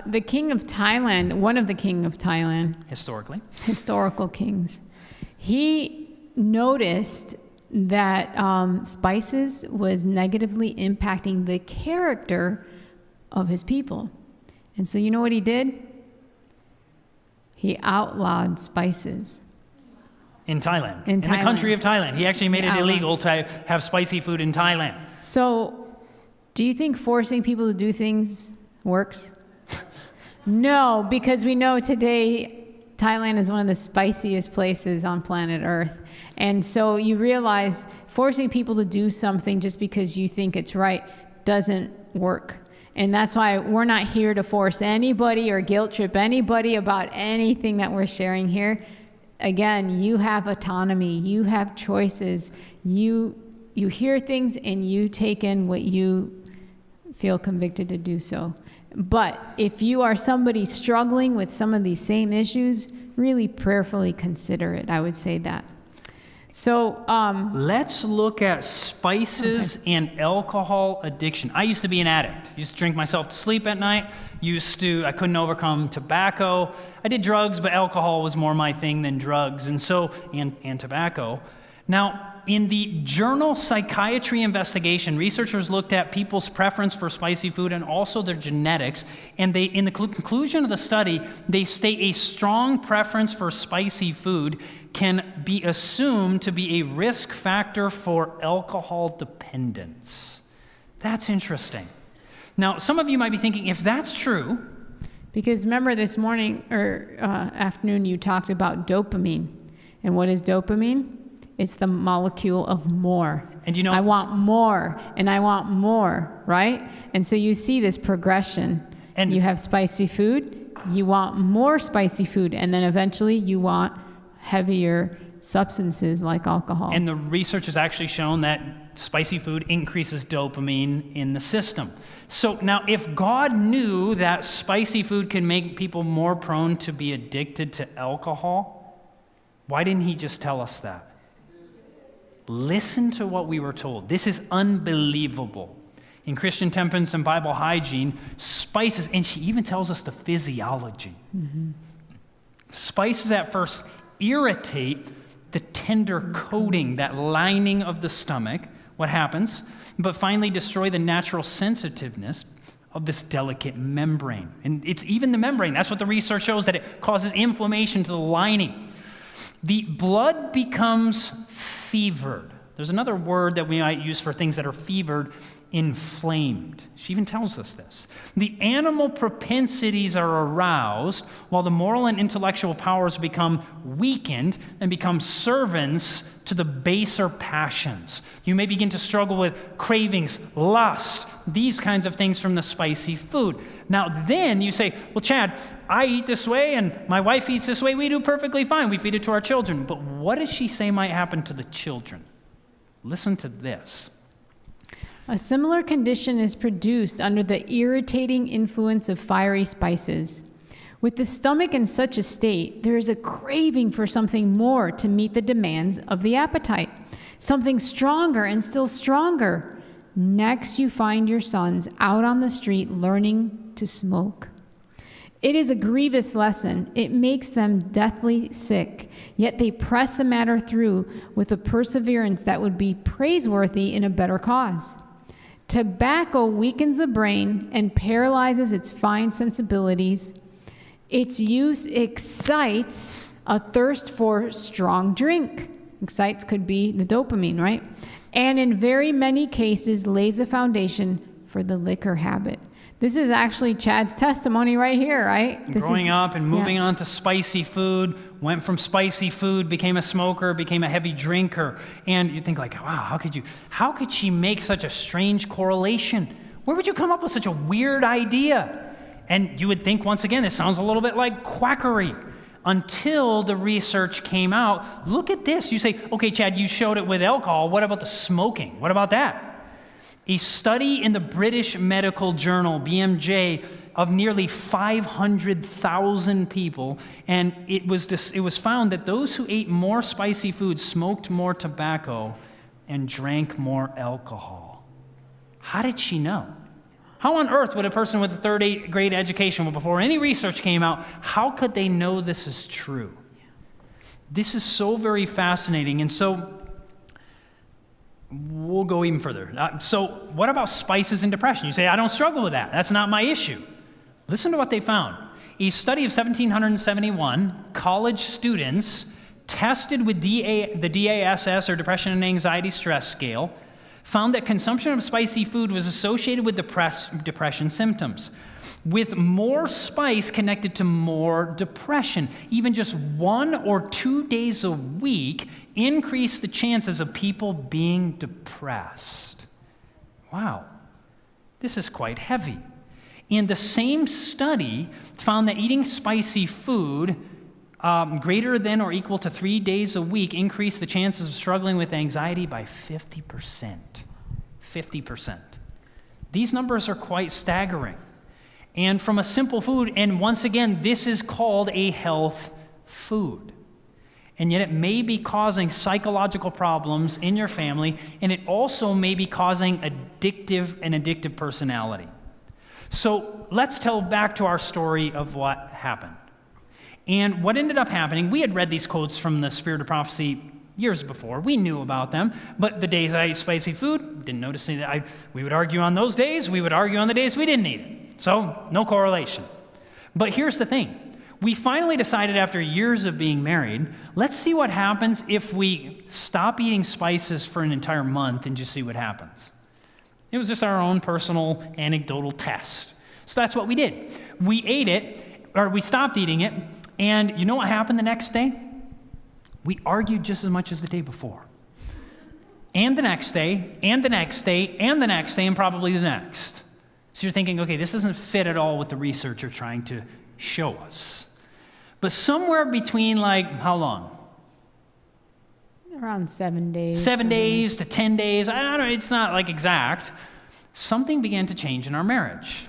the king of Thailand, one of the king of Thailand, historical kings, he noticed that spices was negatively impacting the character of his people. And so you know what he did? He outlawed spices. In Thailand. In the country of Thailand. He actually made it illegal to have spicy food in Thailand. So, do you think forcing people to do things works? No, because we know today Thailand is one of the spiciest places on planet Earth. And so you realize forcing people to do something just because you think it's right doesn't work. And that's why we're not here to force anybody or guilt trip anybody about anything that we're sharing here. Again, you have autonomy, you have choices, you hear things and you take in what you feel convicted to do so. But if you are somebody struggling with some of these same issues, really prayerfully consider it. I would say that. So let's look at spices and alcohol addiction. I used to be an addict. Used to drink myself to sleep at night. I couldn't overcome tobacco. I did drugs, but alcohol was more my thing than drugs, and tobacco. Now, in the journal Psychiatry Investigation, researchers looked at people's preference for spicy food and also their genetics, and in the conclusion of the study, they state a strong preference for spicy food can be assumed to be a risk factor for alcohol dependence. That's interesting. Now, some of you might be thinking, if that's true... Because remember this morning or afternoon you talked about dopamine. And what is dopamine? It's the molecule of more. And I want more, and I want more, right? And so you see this progression. And you have spicy food, you want more spicy food, and then eventually you want heavier substances like alcohol. And the research has actually shown that spicy food increases dopamine in the system. So now if God knew that spicy food can make people more prone to be addicted to alcohol, why didn't he just tell us that? Listen to what we were told. This is unbelievable. In Christian Temperance and Bible Hygiene, spices, and she even tells us the physiology. Mm-hmm. Spices at first irritate the tender coating, that lining of the stomach. What happens? But finally destroy the natural sensitiveness of this delicate membrane. And it's even the membrane. That's what the research shows, that it causes inflammation to the lining. The blood becomes fevered. There's another word that we might use for things that are fevered, inflamed. She even tells us this. The animal propensities are aroused, while the moral and intellectual powers become weakened and become servants to the baser passions. You may begin to struggle with cravings, lust, these kinds of things from the spicy food. Now then you say, well, Chad, I eat this way and my wife eats this way. We do perfectly fine. We feed it to our children. But what does she say might happen to the children? Listen to this. A similar condition is produced under the irritating influence of fiery spices. With the stomach in such a state, there is a craving for something more to meet the demands of the appetite, something stronger and still stronger. Next, you find your sons out on the street learning to smoke. It is a grievous lesson. It makes them deathly sick, yet they press the matter through with a perseverance that would be praiseworthy in a better cause. Tobacco weakens the brain and paralyzes its fine sensibilities. Its use excites a thirst for strong drink. Excites could be the dopamine, right? And in very many cases lays a foundation for the liquor habit. This is actually Chad's testimony right here, right? Growing up and moving on to spicy food, went from spicy food, became a smoker, became a heavy drinker. And you think like, wow, how could she make such a strange correlation? Where would you come up with such a weird idea? And you would think, once again, this sounds a little bit like quackery. Until the research came out. Look at this. You say, okay, Chad, you showed it with alcohol. What about the smoking? What about that? A study in the British Medical Journal, BMJ, of nearly 500,000 people, and it was found that those who ate more spicy food smoked more tobacco and drank more alcohol. How did she know? How on earth would a person with a third grade education, before any research came out, how could they know this is true? This is so very fascinating. And so we'll go even further. So what about spices and depression? You say, I don't struggle with that. That's not my issue. Listen to what they found. A study of 1,771 college students tested with the DASS, or Depression and Anxiety Stress Scale, found that consumption of spicy food was associated with depression symptoms, with more spice connected to more depression. Even just 1 or 2 days a week increased the chances of people being depressed. Wow, this is quite heavy. And the same study found that eating spicy food greater than or equal to 3 days a week increased the chances of struggling with anxiety by 50%. 50%. These numbers are quite staggering. And from a simple food, and once again, this is called a health food. And yet it may be causing psychological problems in your family, and it also may be causing an addictive personality. So let's tell back to our story of what happened. And what ended up happening, we had read these quotes from the Spirit of Prophecy years before. We knew about them, but the days I ate spicy food, didn't notice any that. We would argue on those days, we would argue on the days we didn't eat it. So, no correlation. But here's the thing. We finally decided after years of being married, let's see what happens if we stop eating spices for an entire month and just see what happens. It was just our own personal anecdotal test. So that's what we did. We ate it, or we stopped eating it, and you know what happened the next day? We argued just as much as the day before. And the next day, and the next day, and the next day, and probably the next. So you're thinking, okay, this doesn't fit at all what the research are trying to show us. But somewhere between, like, how long? Around 7 days. 7 days to 10 days. I don't know, it's not like exact. Something began to change in our marriage.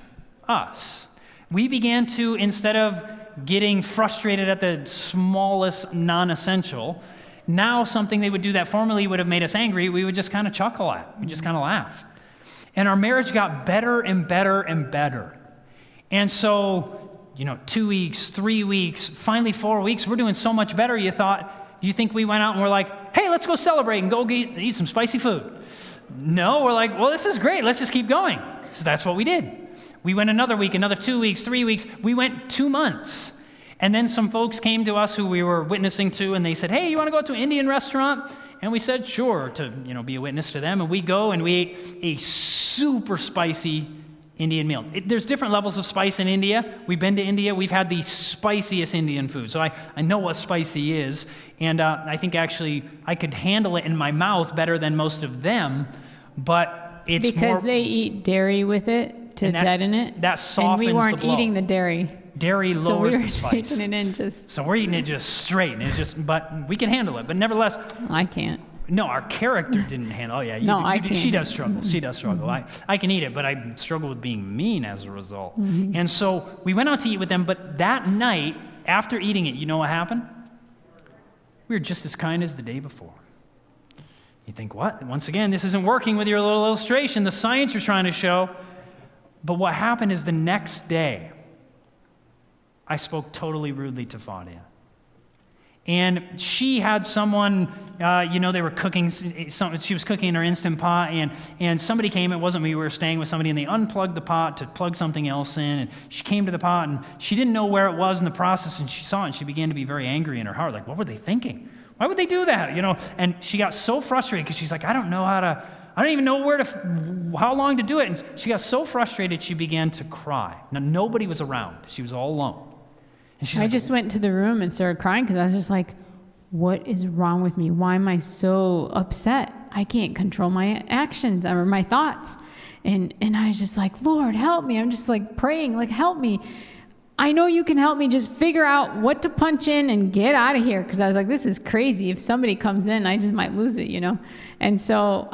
Us. We began to, instead of getting frustrated at the smallest non-essential, now something they would do that formerly would have made us angry, we would just kind of chuckle at. We just kind of laugh. And our marriage got better and better and better. And so, 2 weeks, 3 weeks, finally 4 weeks, we're doing so much better. You think we went out and we're like, hey, let's go celebrate and go eat some spicy food? No, we're like, well, this is great. Let's just keep going. So that's what we did. We went another week, another 2 weeks, 3 weeks. We went 2 months. And then some folks came to us who we were witnessing to, and they said, hey, you want to go to an Indian restaurant? And we said, sure, to be a witness to them. And we go and we ate a super spicy Indian meal. There's different levels of spice in India. We've been to India. We've had the spiciest Indian food. So I know what spicy is. And I think actually I could handle it in my mouth better than most of them. But it's because they eat dairy with it to deaden it. That softens the blow. And we weren't eating the dairy. Dairy lowers the spice. Taking it in just. So we're eating it just straight. And but we can handle it. But nevertheless. I can't. No, our character didn't handle. Oh yeah, I can't. She does struggle. She does struggle. I can eat it, but I struggle with being mean as a result. Mm-hmm. And so we went out to eat with them. But that night, after eating it, you know what happened? We were just as kind as the day before. You think, what? Once again, this isn't working with your little illustration, the science you're trying to show. But what happened is the next day, I spoke totally rudely to Fadia. And she had someone, they were cooking, she was cooking in her Instant Pot, and somebody came, it wasn't me, we were staying with somebody, and they unplugged the pot to plug something else in, and she came to the pot, and she didn't know where it was in the process, and she saw it, and she began to be very angry in her heart, like, what were they thinking? Why would they do that? And she got so frustrated, because she's like, I don't even know how long to do it, and she got so frustrated, she began to cry. Now, nobody was around. She was all alone. I just went into the room and started crying because I was just like, what is wrong with me? Why am I so upset? I can't control my actions or my thoughts. And I was just like, Lord, help me. I'm just like praying, like, help me. I know you can help me. Just figure out what to punch in and get out of here. Because I was like, this is crazy. If somebody comes in, I just might lose it, And so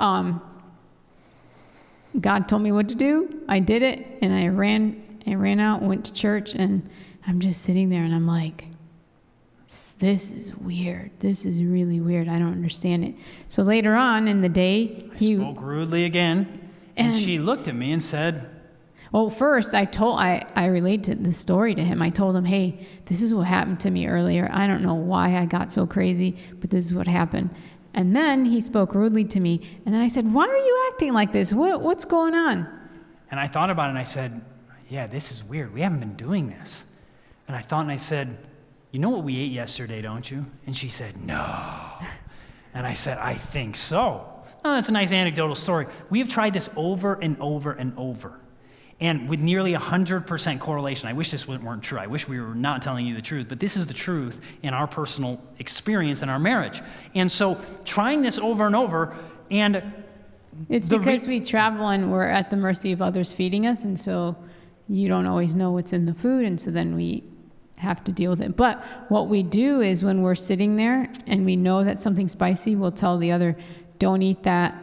God told me what to do. I did it. And I ran out, went to church, and I'm just sitting there and I'm like, this is weird. This is really weird. I don't understand it. So later on in the day, I spoke rudely again, and she looked at me and said, well, first I relayed the story to him. I told him, hey, this is what happened to me earlier. I don't know why I got so crazy, but this is what happened. And then he spoke rudely to me. And then I said, why are you acting like this? What's going on? And I thought about it and I said, yeah, this is weird. We haven't been doing this. And I thought and I said, you know what we ate yesterday, don't you? And she said, no. And I said, I think so. Oh, that's a nice anecdotal story. We have tried this over and over and over. And with nearly 100% correlation. I wish this weren't true. I wish we were not telling you the truth. But this is the truth in our personal experience in our marriage. And so trying this over and over, and it's because we travel and we're at the mercy of others feeding us. And so you don't always know what's in the food. And so then we have to deal with it. But what we do is when we're sitting there and we know that something's spicy, we'll tell the other, don't eat that.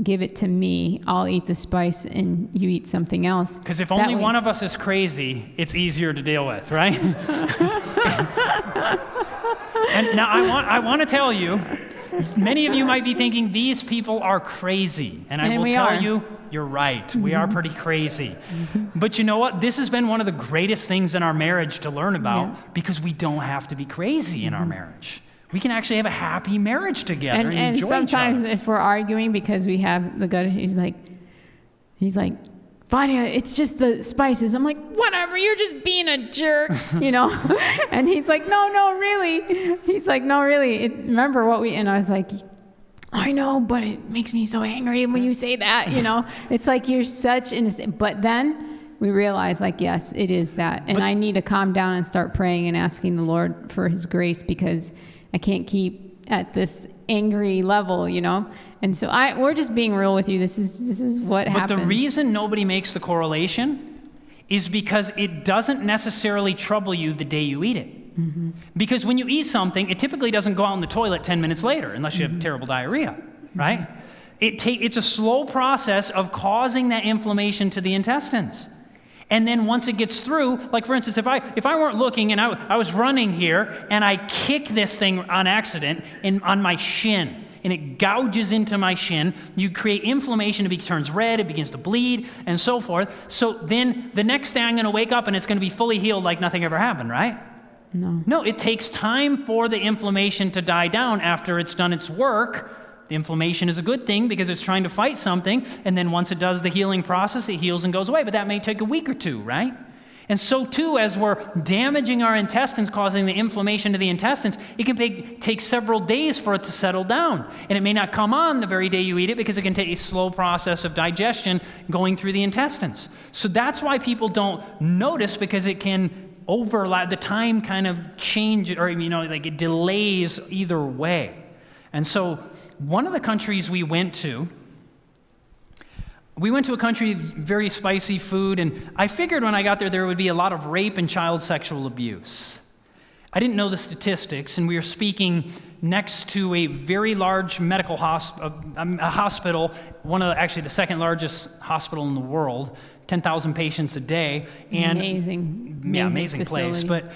Give it to me. I'll eat the spice and you eat something else. Because if only one of us is crazy, it's easier to deal with, right? And now I want to tell you, many of you might be thinking these people are crazy. And I will tell you, you're right. We are pretty crazy. But you know what? This has been one of the greatest things in our marriage to learn about because we don't have to be crazy in our marriage. We can actually have a happy marriage together and enjoy each other. And sometimes if we're arguing because we have the gut, he's like, Fadia, it's just the spices. I'm like, whatever, you're just being a jerk, And he's like, no, really. He's like, no, really. Remember what and I was like, I know, but it makes me so angry when you say that, It's like you're such innocent. But then we realize, like, yes, it is that. And I need to calm down and start praying and asking the Lord for his grace because I can't keep at this angry level, And so we're just being real with you. This is what happens. But the reason nobody makes the correlation is because it doesn't necessarily trouble you the day you eat it. Mm-hmm. Because when you eat something, it typically doesn't go out in the toilet 10 minutes later, unless you have terrible diarrhea, right? It's a slow process of causing that inflammation to the intestines. And then once it gets through, like for instance, if I weren't looking and I was running here and I kick this thing on accident on my shin, and it gouges into my shin, you create inflammation, it turns red, it begins to bleed, and so forth. So then the next day I'm going to wake up and it's going to be fully healed like nothing ever happened, right? No, it takes time for the inflammation to die down after it's done its work. The inflammation is a good thing because it's trying to fight something, and then once it does the healing process, it heals and goes away, but that may take a week or two, right? And so too, as we're damaging our intestines, causing the inflammation to the intestines, it can take several days for it to settle down. And it may not come on the very day you eat it because it can take a slow process of digestion going through the intestines. So that's why people don't notice, because it can overlap, the time kind of change, or it delays either way. And so one of the countries we went to a country with very spicy food, and I figured when I got there would be a lot of rape and child sexual abuse. I didn't know the statistics, and we were speaking next to a very large medical hospital, actually the second largest hospital in the world, 10,000 patients a day. And amazing place. But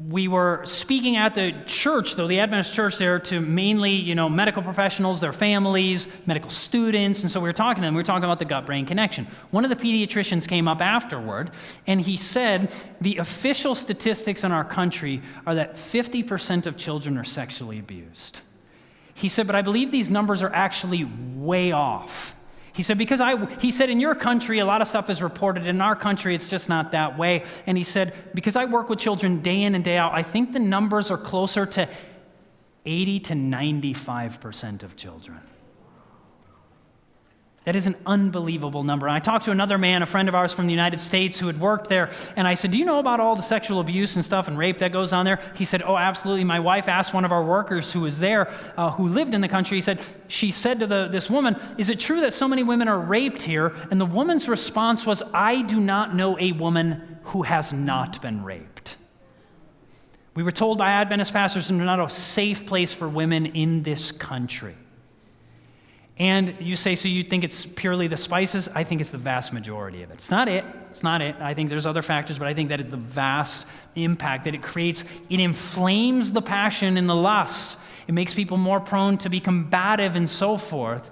we were speaking at the church, though, the Adventist church there, to mainly, medical professionals, their families, medical students. And so we were talking to them. We were talking about the gut-brain connection. One of the pediatricians came up afterward, and he said the official statistics in our country are that 50% of children are sexually abused. He said, but I believe these numbers are actually way off. He said, he said, in your country, a lot of stuff is reported. In our country, it's just not that way. And he said, because I work with children day in and day out, I think the numbers are closer to 80 to 95% of children. That is an unbelievable number. And I talked to another man, a friend of ours from the United States, who had worked there, and I said, do you know about all the sexual abuse and stuff and rape that goes on there? He said, oh, absolutely. My wife asked one of our workers who was there, who lived in the country, she said to this woman, is it true that so many women are raped here? And the woman's response was, I do not know a woman who has not been raped. We were told by Adventist pastors it's not a safe place for women in this country. And you say, so you think it's purely the spices? I think it's the vast majority of it. It's not it. I think there's other factors, but I think that is the vast impact that it creates. It inflames the passion and the lust. It makes people more prone to be combative and so forth.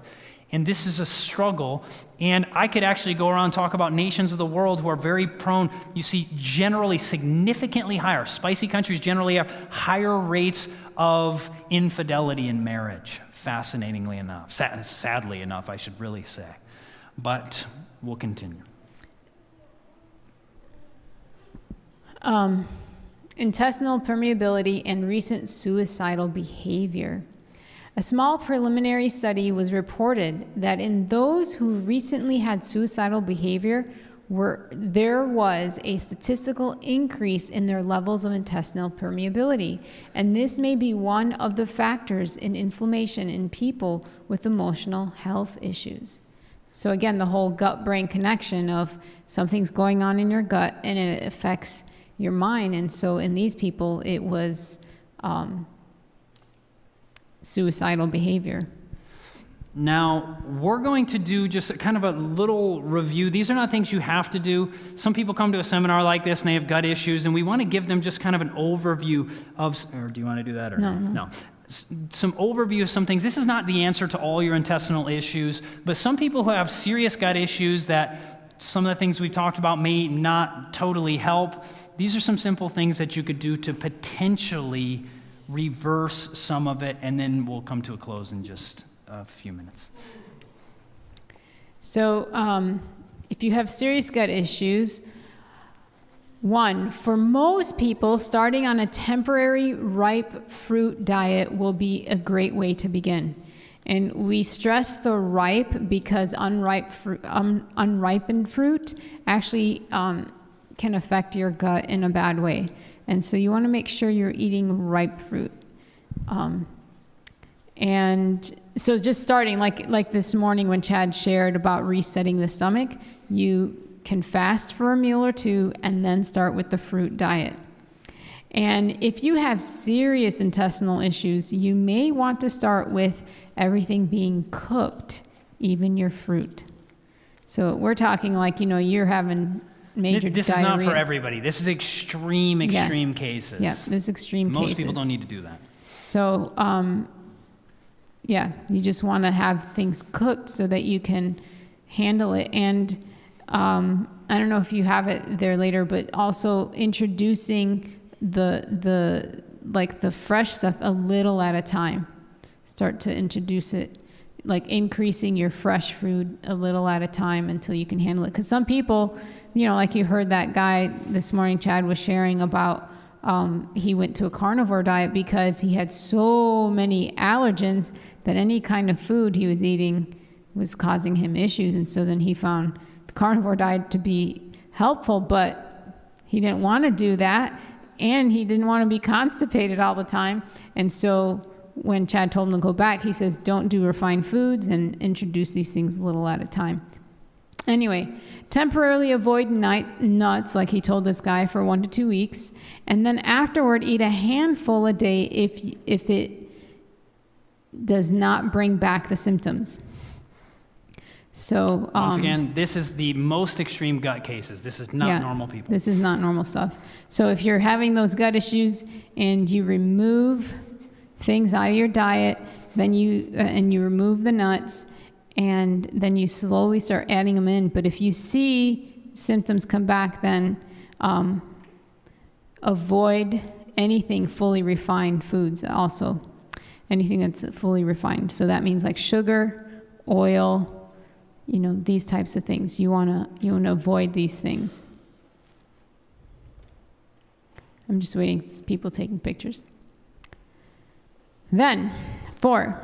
And this is a struggle. And I could actually go around and talk about nations of the world who are very prone, you see, generally significantly higher. Spicy countries generally have higher rates of infidelity in marriage, fascinatingly enough. Sadly enough, I should really say. But we'll continue. Intestinal permeability and recent suicidal behavior. A small preliminary study was reported that in those who recently had suicidal behavior, there was a statistical increase in their levels of intestinal permeability. And this may be one of the factors in inflammation in people with emotional health issues. So again, the whole gut-brain connection of something's going on in your gut and it affects your mind. And so in these people, it was suicidal behavior. Now, we're going to do just kind of a little review. These are not things you have to do. Some people come to a seminar like this and they have gut issues, and we want to give them just kind of an overview of, or do you want to do that? Or no. Some overview of some things. This is not the answer to all your intestinal issues, but some people who have serious gut issues that some of the things we've talked about may not totally help. These are some simple things that you could do to potentially reverse some of it, and then we'll come to a close in just a few minutes. So if you have serious gut issues, one, for most people, starting on a temporary ripe fruit diet will be a great way to begin. And we stress the ripe because unripened fruit actually can affect your gut in a bad way. And so you want to make sure you're eating ripe fruit. And so just starting, like this morning when Chad shared about resetting the stomach, you can fast for a meal or two and then start with the fruit diet. And if you have serious intestinal issues, you may want to start with everything being cooked, even your fruit. So we're talking like, you're having major This diarrhea. is not for everybody. This is extreme cases. Yeah, this is extreme Most cases. people don't need to do that. So, you just want to have things cooked so that you can handle it. And I don't know if you have it there later, but also introducing the fresh stuff a little at a time. Start to introduce it, like increasing your fresh food a little at a time until you can handle it. Because some people, like you heard that guy this morning, Chad was sharing about, he went to a carnivore diet because he had so many allergens that any kind of food he was eating was causing him issues. And so then he found the carnivore diet to be helpful, but he didn't want to do that. And he didn't want to be constipated all the time. And so when Chad told him to go back, he says, don't do refined foods and introduce these things a little at a time. Anyway, temporarily avoid nuts, like he told this guy, for 1 to 2 weeks. And then afterward, eat a handful a day if it does not bring back the symptoms. So once again, this is the most extreme gut cases. This is not normal people. This is not normal stuff. So if you're having those gut issues and you remove things out of your diet, then you remove the nuts, and then you slowly start adding them in. But if you see symptoms come back, then avoid anything fully refined foods also. Anything that's fully refined. So that means like sugar, oil, these types of things. You wanna avoid these things. I'm just waiting, people taking pictures. Then, 4.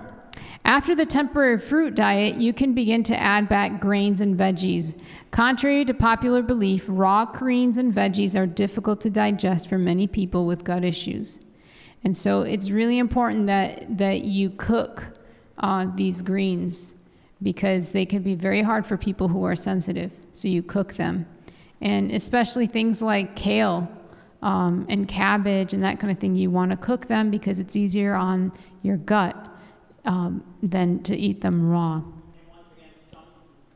After the temporary fruit diet, you can begin to add back grains and veggies. Contrary to popular belief, raw greens and veggies are difficult to digest for many people with gut issues. And so it's really important that you cook these greens, because they can be very hard for people who are sensitive. So you cook them. And especially things like kale and cabbage and that kind of thing, you want to cook them because it's easier on your gut than to eat them raw. And once again,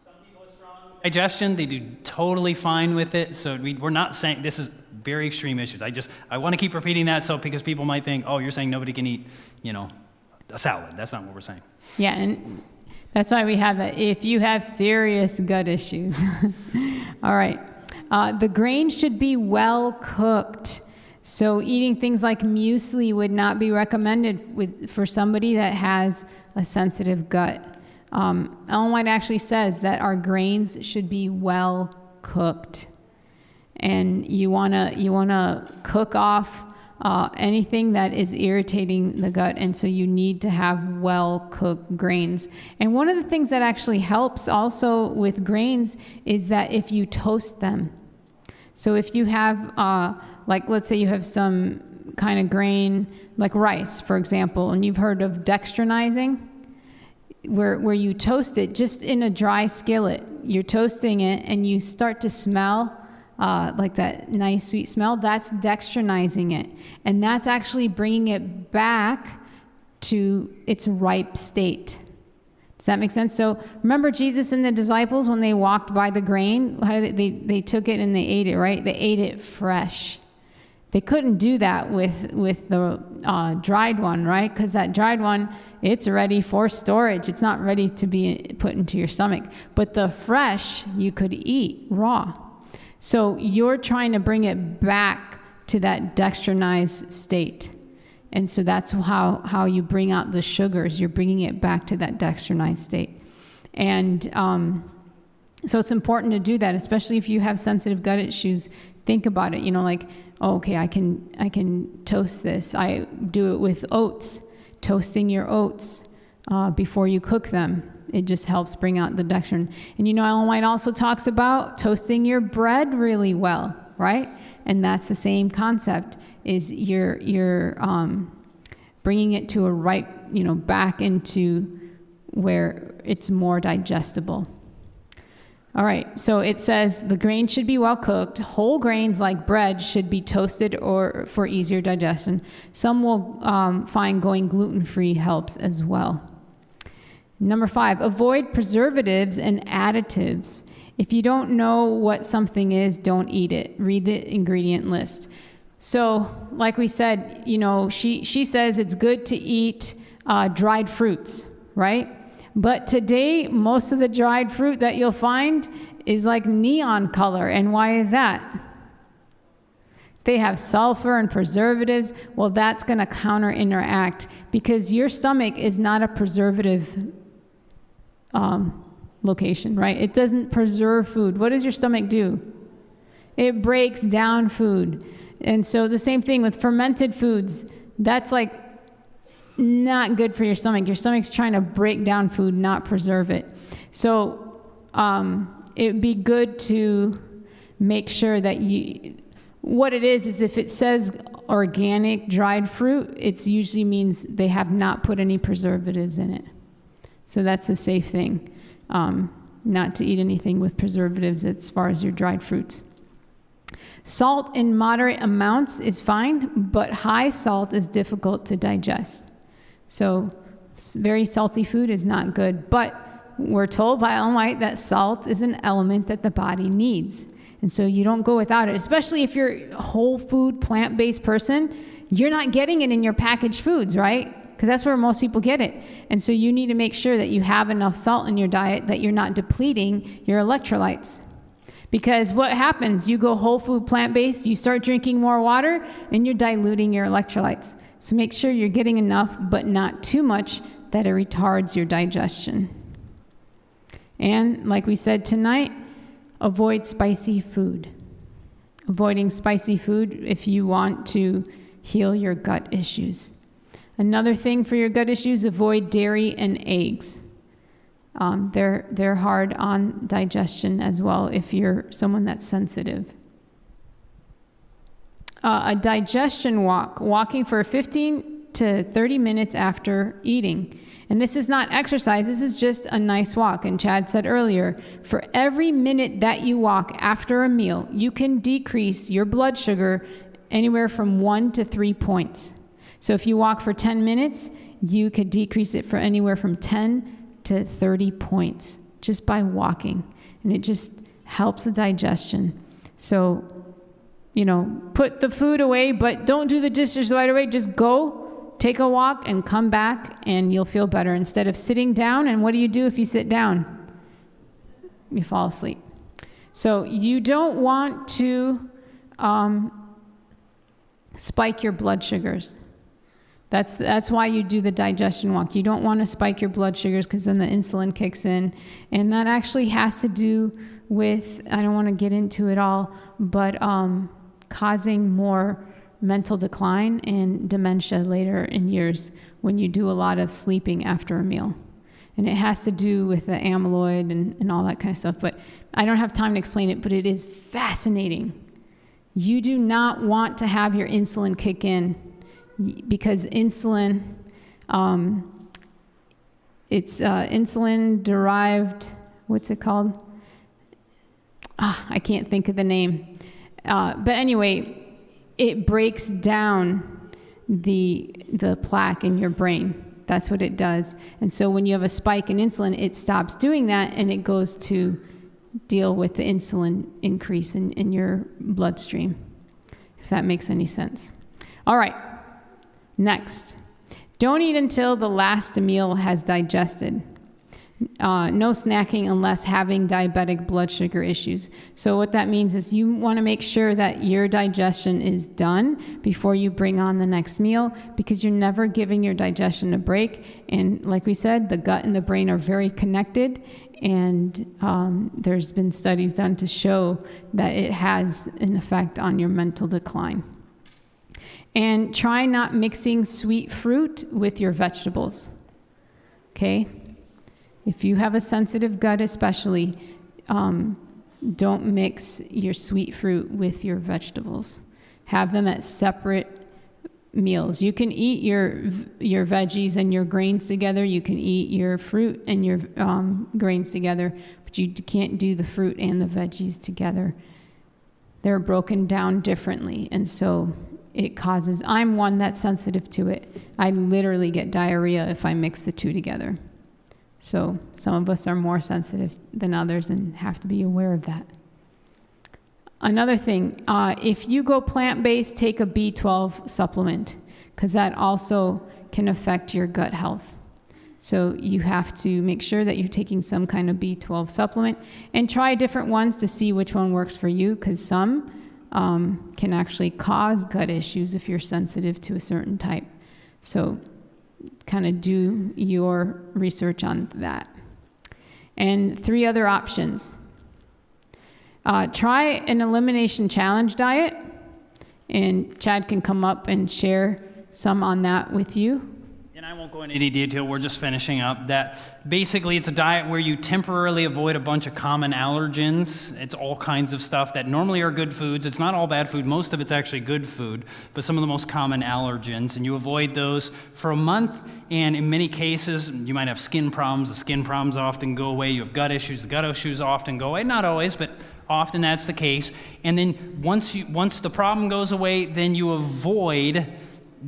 some people with strong digestion, they do totally fine with it. So we're not saying this is very extreme issues. I want to keep repeating that because people might think, oh, you're saying nobody can eat, a salad. That's not what we're saying. Yeah, and that's why we have that. If you have serious gut issues. All right. The grains should be well cooked. So eating things like muesli would not be recommended for somebody that has a sensitive gut. Ellen White actually says that our grains should be well cooked. And you wanna cook off anything that is irritating the gut, and so you need to have well-cooked grains. And one of the things that actually helps also with grains is that if you toast them. So if you have, let's say you have some kind of grain, like rice, for example, and you've heard of dextrinizing, where you toast it just in a dry skillet. You're toasting it, and you start to smell like that nice sweet smell. That's dextrinizing it, and that's actually bringing it back to its ripe state. Does that make sense? So remember Jesus and the disciples when they walked by the grain, how did they took it and they ate it, right? They ate it fresh. They couldn't do that with the dried one, right? Because that dried one, it's ready for storage. It's not ready to be put into your stomach. But the fresh, you could eat raw. So you're trying to bring it back to that dextrinized state. And so that's how you bring out the sugars. You're bringing it back to that dextrinized state. And so it's important to do that, especially if you have sensitive gut issues. Think about it, okay, I can toast this. I do it with oats, toasting your oats before you cook them. It just helps bring out the dextrin. And Ellen White also talks about toasting your bread really well, right? And that's the same concept, is you're bringing it to a ripe, back into where it's more digestible. All right, so it says the grain should be well cooked. Whole grains like bread should be toasted or for easier digestion. Some will find going gluten-free helps as well. Number 5, avoid preservatives and additives. If you don't know what something is, don't eat it. Read the ingredient list. So, like we said, she says it's good to eat dried fruits, right? But today, most of the dried fruit that you'll find is like neon color. And why is that? They have sulfur and preservatives. Well, that's going to counter-interact because your stomach is not a preservative location, right? It doesn't preserve food. What does your stomach do? It breaks down food. And so the same thing with fermented foods. That's like not good for your stomach. Your stomach's trying to break down food, not preserve it. So it'd be good to make sure that what it is if it says organic dried fruit, it usually means they have not put any preservatives in it. So that's a safe thing, not to eat anything with preservatives as far as your dried fruits. Salt in moderate amounts is fine, but high salt is difficult to digest. So very salty food is not good. But we're told by Ellen White that salt is an element that the body needs. And so you don't go without it, especially if you're a whole food, plant-based person. You're not getting it in your packaged foods, right? Because that's where most people get it. And so you need to make sure that you have enough salt in your diet, that you're not depleting your electrolytes. Because what happens, you go whole food, plant-based, you start drinking more water, and you're diluting your electrolytes. So make sure you're getting enough, but not too much that it retards your digestion. And like we said tonight, avoid spicy food. Avoiding spicy food if you want to heal your gut issues. Another thing for your gut issues, avoid dairy and eggs. They're hard on digestion as well if you're someone that's sensitive. A digestion walk, walking for 15 to 30 minutes after eating. And this is not exercise, this is just a nice walk. And Chad said earlier, for every minute that you walk after a meal, you can decrease your blood sugar anywhere from 1 to 3 points. So if you walk for 10 minutes, you could decrease it for anywhere from 10 to 30 points just by walking. And it just helps the digestion. So, put the food away, but don't do the dishes right away. Just go, take a walk, and come back, and you'll feel better. Instead of sitting down, and what do you do if you sit down? You fall asleep. So you don't want to spike your blood sugars. That's why you do the digestion walk. You don't want to spike your blood sugars because then the insulin kicks in. And that actually has to do with, I don't want to get into it all, but causing more mental decline and dementia later in years when you do a lot of sleeping after a meal. And it has to do with the amyloid and all that kind of stuff. But I don't have time to explain it, but it is fascinating. You do not want to have your insulin kick in because insulin, it's insulin-derived, what's it called? I can't think of the name. But anyway, it breaks down the plaque in your brain. That's what it does. And so when you have a spike in insulin, it stops doing that and it goes to deal with the insulin increase in your bloodstream, if that makes any sense. All right, next. Don't eat until the last meal has digested. No snacking unless having diabetic blood sugar issues. So what that means is you want to make sure that your digestion is done before you bring on the next meal, because you're never giving your digestion a break. And like we said, the gut and the brain are very connected, and there's been studies done to show that it has an effect on your mental decline. And try not mixing sweet fruit with your vegetables, okay? If you have a sensitive gut especially, don't mix your sweet fruit with your vegetables. Have them at separate meals. You can eat your veggies and your grains together. You can eat your fruit and your grains together, but you can't do the fruit and the veggies together. They're broken down differently, and so it causes, I'm one that's sensitive to it. I literally get diarrhea if I mix the two together. So some of us are more sensitive than others and have to be aware of that. Another thing, if you go plant-based, take a B12 supplement, because that also can affect your gut health. So you have to make sure that you're taking some kind of B12 supplement and try different ones to see which one works for you, because some can actually cause gut issues if you're sensitive to a certain type. So kind of do your research on that. And 3 other options. Try an elimination challenge diet, and Chad can come up and share some on that with you. And I won't go into any detail, we're just finishing up. That basically it's a diet where you temporarily avoid a bunch of common allergens. It's all kinds of stuff that normally are good foods. It's not all bad food, most of it's actually good food, but some of the most common allergens. And you avoid those for a month, and in many cases, you might have skin problems. The skin problems often go away. You have gut issues. The gut issues often go away. Not always, but often that's the case. And then once the problem goes away, then you avoid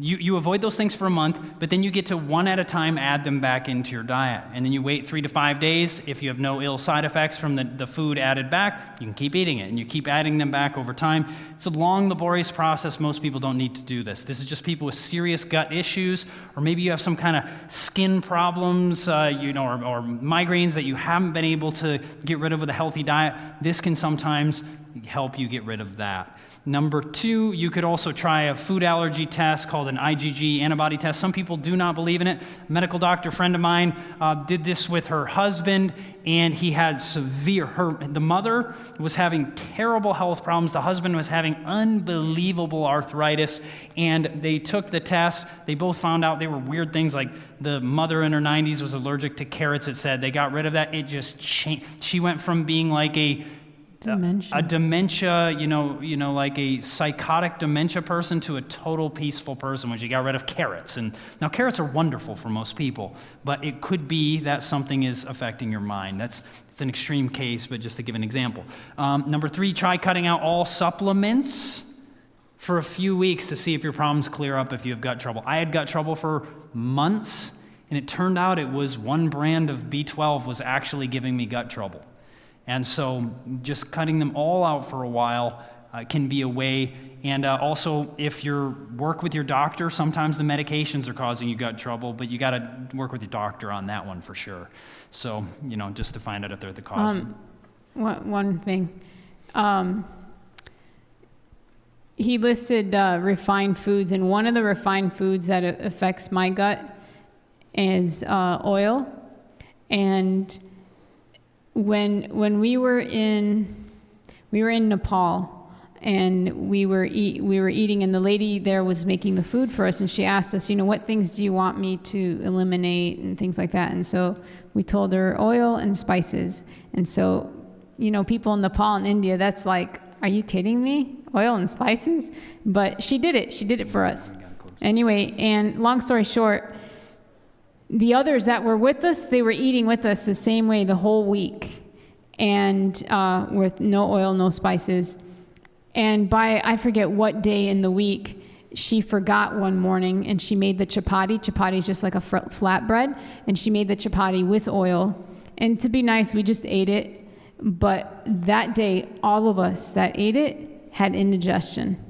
you avoid those things for a month, but then you get to one at a time add them back into your diet. And then you wait 3 to 5 days. If you have no ill side effects from the food added back, you can keep eating it. And you keep adding them back over time. It's a long, laborious process. Most people don't need to do this. This is just people with serious gut issues, or maybe you have some kind of skin problems, or migraines that you haven't been able to get rid of with a healthy diet. This can sometimes help you get rid of that. Number 2, you could also try a food allergy test called an IgG antibody test. Some people do not believe in it. A medical doctor friend of mine did this with her husband, and he had the mother was having terrible health problems. The husband was having unbelievable arthritis, and they took the test. They both found out they were weird things, like the mother in her 90s was allergic to carrots, it said. They got rid of that. It just changed. She went from being like a dementia, like a psychotic dementia person to a total peaceful person when she got rid of carrots. And now carrots are wonderful for most people, but it could be that something is affecting your mind. It's an extreme case, but just to give an example. Number 3, try cutting out all supplements for a few weeks to see if your problems clear up if you have gut trouble. I had gut trouble for months, and it turned out it was one brand of B12 was actually giving me gut trouble. And so just cutting them all out for a while can be a way. And also, if you work with your doctor, sometimes the medications are causing you gut trouble, but you got to work with your doctor on that one for sure. So, just to find out if they're the cause. One thing. He listed refined foods, and one of the refined foods that affects my gut is oil. And when we were in Nepal, and we were eating, and the lady there was making the food for us, and she asked us, what things do you want me to eliminate and things like that. And so we told her oil and spices. And so, people in Nepal and India, that's like, are you kidding me? Oil and spices? But she did it. She did it for us. Anyway, and long story short, the others that were with us, they were eating with us the same way the whole week, and with no oil, no spices. And by, I forget what day in the week, she forgot one morning, and she made the chapati. Chapati is just like a flatbread, and she made the chapati with oil. And to be nice, we just ate it. But that day, all of us that ate it had indigestion.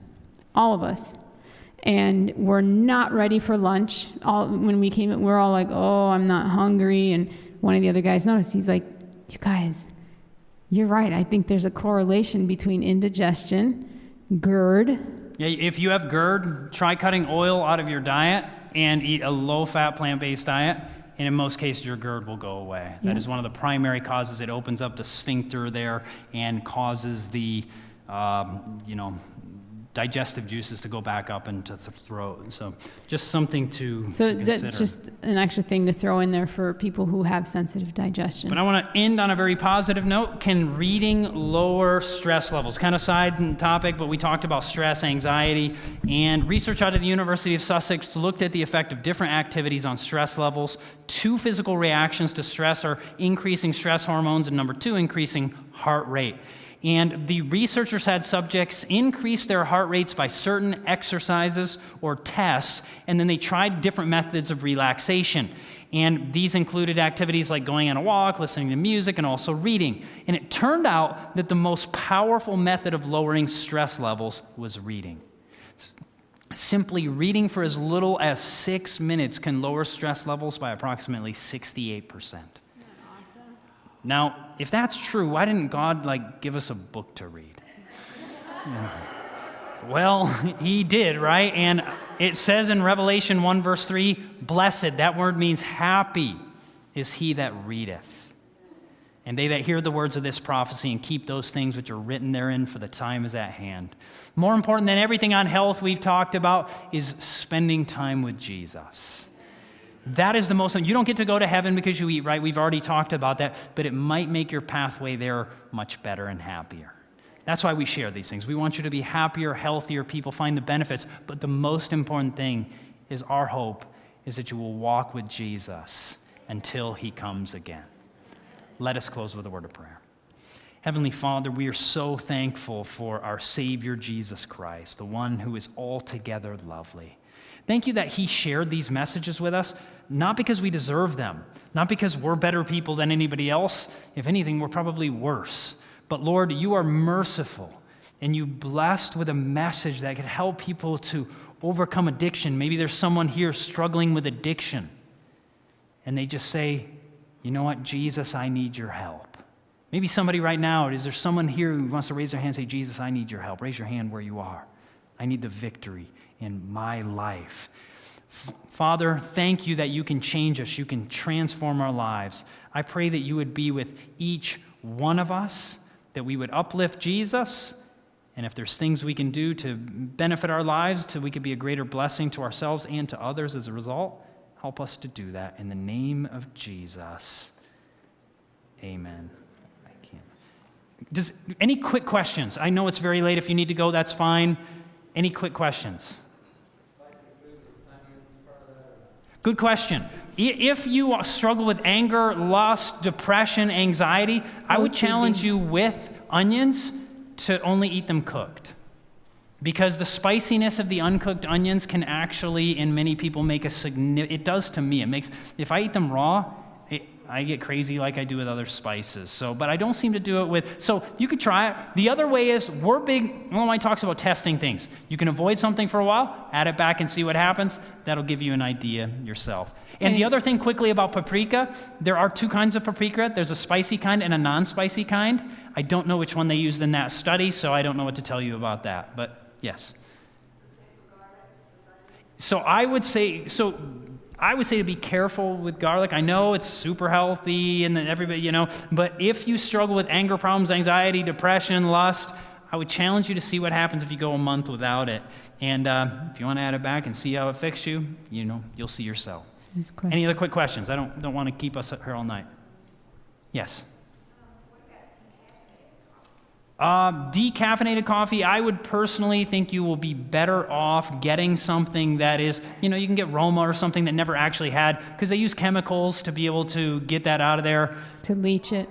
All of us. And we're not ready for lunch. When we came, we're all like, oh, I'm not hungry. And one of the other guys noticed. He's like, you guys, you're right. I think there's a correlation between indigestion, GERD. Yeah, if you have GERD, try cutting oil out of your diet and eat a low-fat, plant-based diet. And in most cases, your GERD will go away. That is one of the primary causes. It opens up the sphincter there and causes the, digestive juices to go back up into the throat. So just something to consider. Just an extra thing to throw in there for people who have sensitive digestion. But I want to end on a very positive note. Can reading lower stress levels? Kind of side topic, but we talked about stress, anxiety, and research out of the University of Sussex looked at the effect of different activities on stress levels. 2 physical reactions to stress are increasing stress hormones, and number 2, increasing heart rate. And the researchers had subjects increase their heart rates by certain exercises or tests, and then they tried different methods of relaxation. And these included activities like going on a walk, listening to music, and also reading. And it turned out that the most powerful method of lowering stress levels was reading. Simply reading for as little as 6 minutes can lower stress levels by approximately 68%. Now, if that's true, why didn't God give us a book to read? Well, he did, right? And it says in Revelation 1 verse 3, blessed, that word means happy, is he that readeth. And they that hear the words of this prophecy and keep those things which are written therein, for the time is at hand. More important than everything on health we've talked about is spending time with Jesus. That is the most, you don't get to go to heaven because you eat right. We've already talked about that, but it might make your pathway there much better and happier. That's why we share these things. We want you to be happier, healthier people, find the benefits. But the most important thing is our hope is that you will walk with Jesus until he comes again. Let us close with a word of prayer. Heavenly Father, we are so thankful for our Savior, Jesus Christ, the one who is altogether lovely. Thank you that he shared these messages with us, not because we deserve them, not because we're better people than anybody else. If anything, we're probably worse. But Lord, you are merciful, and you blessed with a message that could help people to overcome addiction. Maybe there's someone here struggling with addiction, and they just say, you know what, Jesus, I need your help. Maybe somebody right now, is there someone here who wants to raise their hand and say, Jesus, I need your help? Raise your hand where you are. I need the victory in my life. Father, thank you that you can change us. You can transform our lives. I pray that you would be with each one of us, that we would uplift Jesus, and if there's things we can do to benefit our lives, so we could be a greater blessing to ourselves and to others as a result, help us to do that in the name of Jesus. Amen. Any quick questions? I know it's very late. If you need to go, that's fine. Any quick questions? Good question. If you struggle with anger, lust, depression, anxiety, I would challenge you with onions to only eat them cooked. Because the spiciness of the uncooked onions can actually, in many people, make a significant, it does to me. If I eat them raw, I get crazy like I do with other spices. But I don't seem to do it with, so you could try it. The other way is, we're big, Mike talks about testing things. You can avoid something for a while, add it back and see what happens. That'll give you an idea yourself. And the other thing quickly about paprika, there are two kinds of paprika. There's a spicy kind and a non-spicy kind. I don't know which one they used in that study, so I don't know what to tell you about that, but yes. I would say to be careful with garlic. I know it's super healthy and everybody, but if you struggle with anger problems, anxiety, depression, lust, I would challenge you to see what happens if you go a month without it. And if you want to add it back and see how it affects you, you'll see yourself. Any other quick questions? I don't want to keep us here all night. Yes. Decaffeinated coffee, I would personally think you will be better off getting something that is, you can get Roma or something that never actually had, because they use chemicals to be able to get that out of there. To leach it.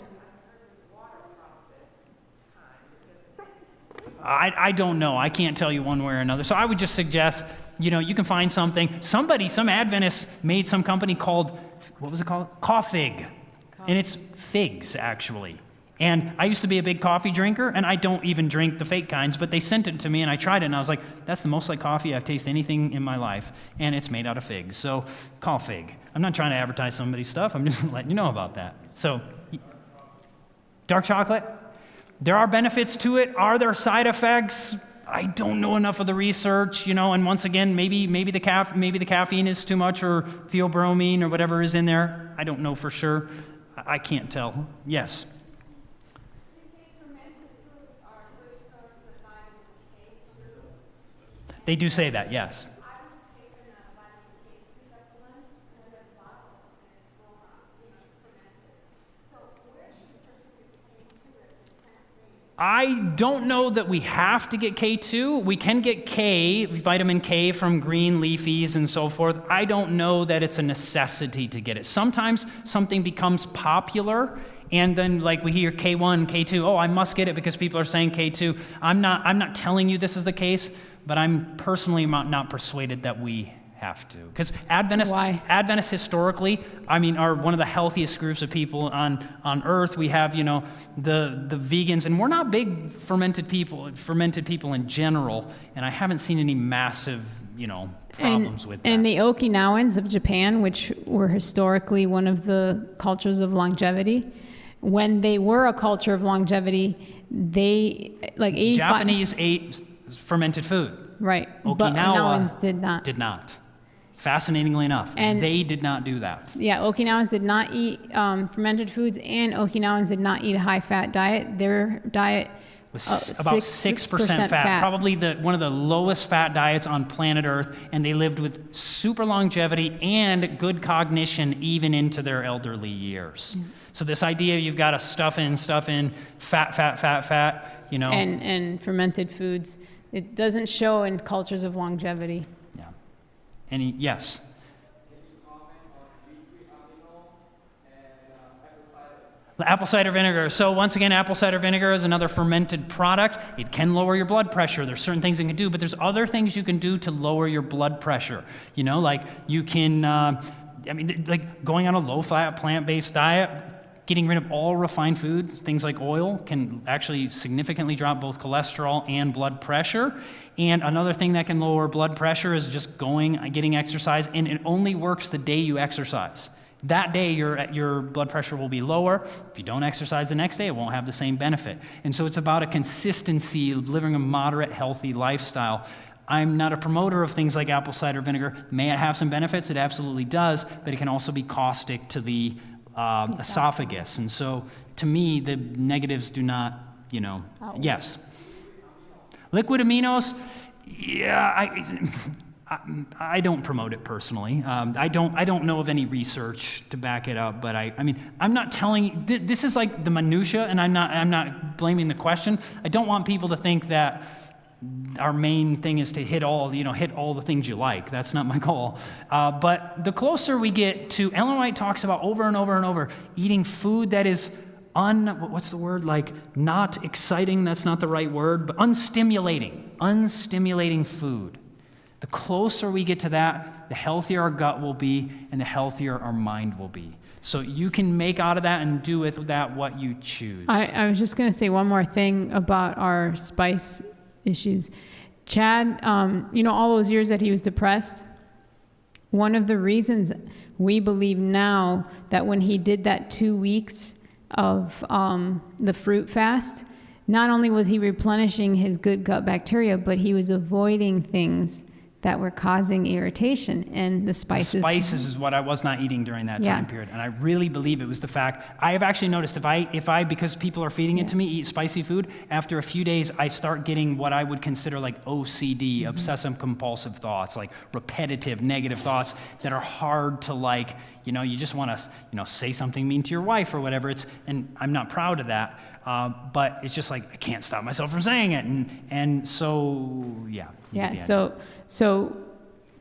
I don't know. I can't tell you one way or another. So I would just suggest, you can find something. Some Adventists made some company called, what was it called? Coffig. And it's figs, actually. And I used to be a big coffee drinker, and I don't even drink the fake kinds, but they sent it to me, and I tried it, and I was like, that's the most like coffee I've tasted anything in my life, and it's made out of figs. So call fig. I'm not trying to advertise somebody's stuff. I'm just letting you know about that. So dark chocolate, there are benefits to it. Are there side effects? I don't know enough of the research, and once again, maybe the caffeine is too much, or theobromine, or whatever is in there. I don't know for sure. I can't tell. Yes. They do say that, yes. I don't know that we have to get K2. We can get K, vitamin K, from green leafies and so forth. I don't know that it's a necessity to get it. Sometimes something becomes popular, and then we hear K1, K2. Oh, I must get it because people are saying K2. I'm not telling you this is the case, but I'm personally not persuaded that we have to. Because Adventists historically, are one of the healthiest groups of people on earth. We have, the vegans, and we're not big fermented people in general, and I haven't seen any massive, problems with that. And the Okinawans of Japan, which were historically one of the cultures of longevity, when they were a culture of longevity, they, 85... Japanese ate fermented food. Right. Okinawans did not. Did not. Fascinatingly enough, they did not do that. Yeah, Okinawans did not eat fermented foods, and Okinawans did not eat a high-fat diet. Their diet was about 6% fat, probably one of the lowest fat diets on planet Earth, and they lived with super longevity and good cognition even into their elderly years. Mm-hmm. So this idea you've got to stuff in fat, And fermented foods, it doesn't show in cultures of longevity. Yeah. Yes? Apple cider vinegar. So once again, apple cider vinegar is another fermented product. It can lower your blood pressure. There's certain things it can do, but there's other things you can do to lower your blood pressure. You know, like you can, like going on a low-fat, plant-based diet, getting rid of all refined foods, things like oil, can actually significantly drop both cholesterol and blood pressure. And another thing that can lower blood pressure is just getting exercise, and it only works the day you exercise. That day, your blood pressure will be lower. If you don't exercise the next day, it won't have the same benefit. And so it's about a consistency of living a moderate, healthy lifestyle. I'm not a promoter of things like apple cider vinegar. May it have some benefits? It absolutely does, but it can also be caustic to the esophagus. And so, to me, the negatives do not, yes. Liquid aminos, yeah, I don't promote it personally. I don't know of any research to back it up, but I'm not telling you, this is like the minutia, and I'm not blaming the question. I don't want people to think that our main thing is to hit all the things you like. That's not my goal. But the closer we get to, Ellen White talks about over and over and over, eating food that is what's the word? Like not exciting, that's not the right word, but unstimulating food. The closer we get to that, the healthier our gut will be and the healthier our mind will be. So you can make out of that and do with that what you choose. I was just going to say one more thing about our spice issues. Chad, all those years that he was depressed, one of the reasons we believe now that when he did that 2 weeks of the fruit fast, not only was he replenishing his good gut bacteria, but he was avoiding things that were causing irritation, and the spices. The spices is what I was not eating during that time period, and I really believe it was the fact. I have actually noticed if I because people are feeding it to me, eat spicy food, after a few days I start getting what I would consider like OCD, obsessive compulsive thoughts, like repetitive negative thoughts that are hard to you just want to say something mean to your wife or whatever. And I'm not proud of that, but it's just like I can't stop myself from saying it, and so yeah. So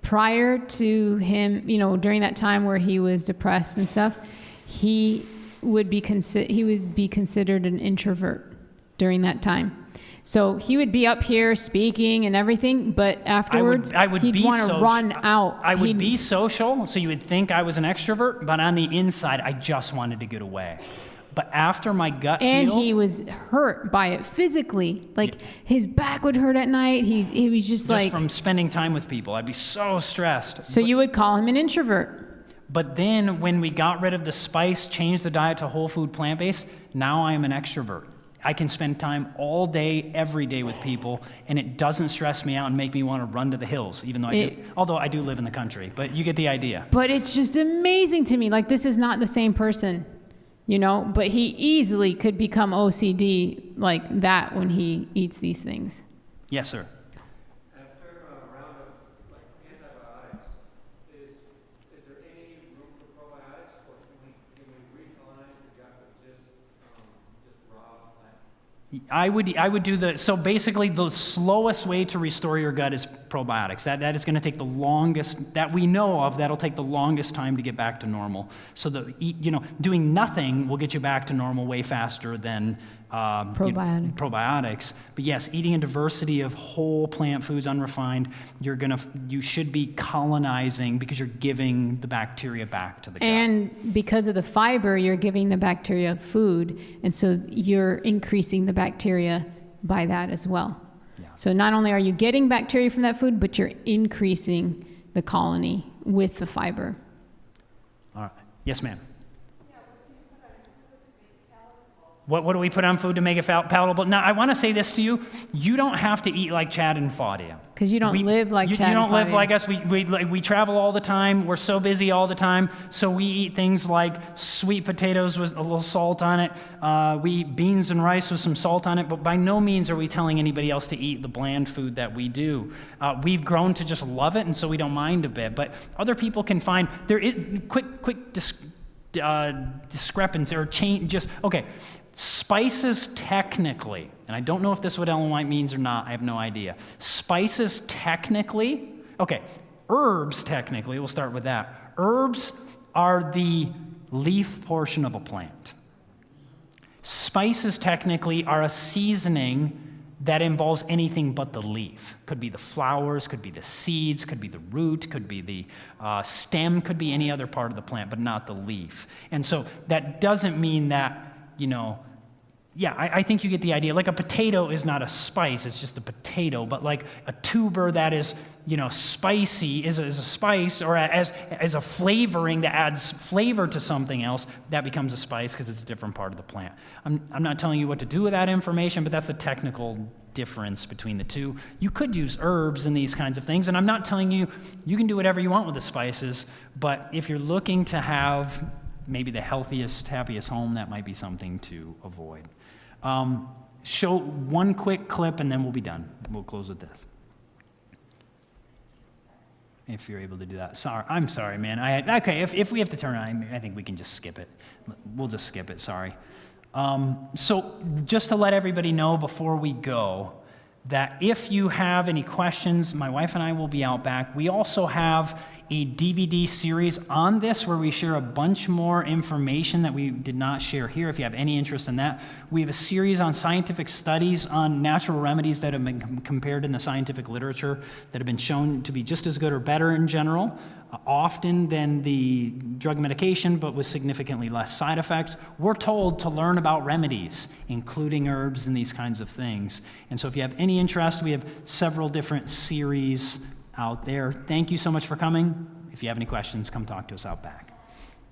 prior to him, during that time where he was depressed and stuff, he would be considered an introvert during that time. So he would be up here speaking and everything, but afterwards he'd want to run out. I would be social, so you would think I was an extrovert, but on the inside, I just wanted to get away. But after my gut healed, and he was hurt by it physically. His back would hurt at night. He was just from spending time with people. I'd be so stressed. So you would call him an introvert. But then when we got rid of the spice, changed the diet to whole food plant-based, now I am an extrovert. I can spend time all day, every day with people, and it doesn't stress me out and make me want to run to the hills, even though although I do live in the country. But you get the idea. But it's just amazing to me. This is not the same person. But he easily could become OCD like that when he eats these things. Yes, sir. After a round of antibiotics, is there any room for probiotics, or can we recolonize the gut with just raw plant? I would do so basically the slowest way to restore your gut is probiotics. That is going to take the longest, that we know of, that'll take the longest time to get back to normal. So doing nothing will get you back to normal way faster than probiotics. But yes, eating a diversity of whole plant foods, unrefined, you should be colonizing because you're giving the bacteria back to the gut. And because of the fiber, you're giving the bacteria food, and so you're increasing the bacteria by that as well. Yeah. So not only are you getting bacteria from that food, but you're increasing the colony with the fiber. All right. Yes, ma'am. What do we put on food to make it palatable? Now, I want to say this to you. You don't have to eat like Chad and Fadia. Because you don't live like Chad and Fadia. You don't live like us. We travel all the time. We're so busy all the time. So we eat things like sweet potatoes with a little salt on it. We eat beans and rice with some salt on it. But by no means are we telling anybody else to eat the bland food that we do. We've grown to just love it, and so we don't mind a bit. But other people can find, there is quick discrepancy or change. Okay. Spices technically, and I don't know if this is what Ellen White means or not, I have no idea. Spices technically, herbs technically, we'll start with that. Herbs are the leaf portion of a plant. Spices technically are a seasoning that involves anything but the leaf. Could be the flowers, could be the seeds, could be the root, could be the stem, could be any other part of the plant, but not the leaf. And so that doesn't mean that, I think you get the idea. Like a potato is not a spice, it's just a potato, but like a tuber that is, spicy is a spice, or as a flavoring that adds flavor to something else, that becomes a spice because it's a different part of the plant. I'm not telling you what to do with that information, but that's the technical difference between the two. You could use herbs and these kinds of things, and I'm not telling you can do whatever you want with the spices, but if you're looking to have maybe the healthiest, happiest home, that might be something to avoid. Show one quick clip and then we'll be done. We'll close with this. If you're able to do that. I'm sorry, man. If we have to turn on, I think we can just skip it. We'll just skip it, sorry. So just to let everybody know before we go, that if you have any questions, my wife and I will be out back. We also have a DVD series on this where we share a bunch more information that we did not share here if you have any interest in that. We have a series on scientific studies on natural remedies that have been compared in the scientific literature that have been shown to be just as good or better in general, often than the drug medication, but with significantly less side effects. We're told to learn about remedies, including herbs and these kinds of things. And so if you have any interest, we have several different series out there. Thank you so much for coming. If you have any questions, come talk to us out back.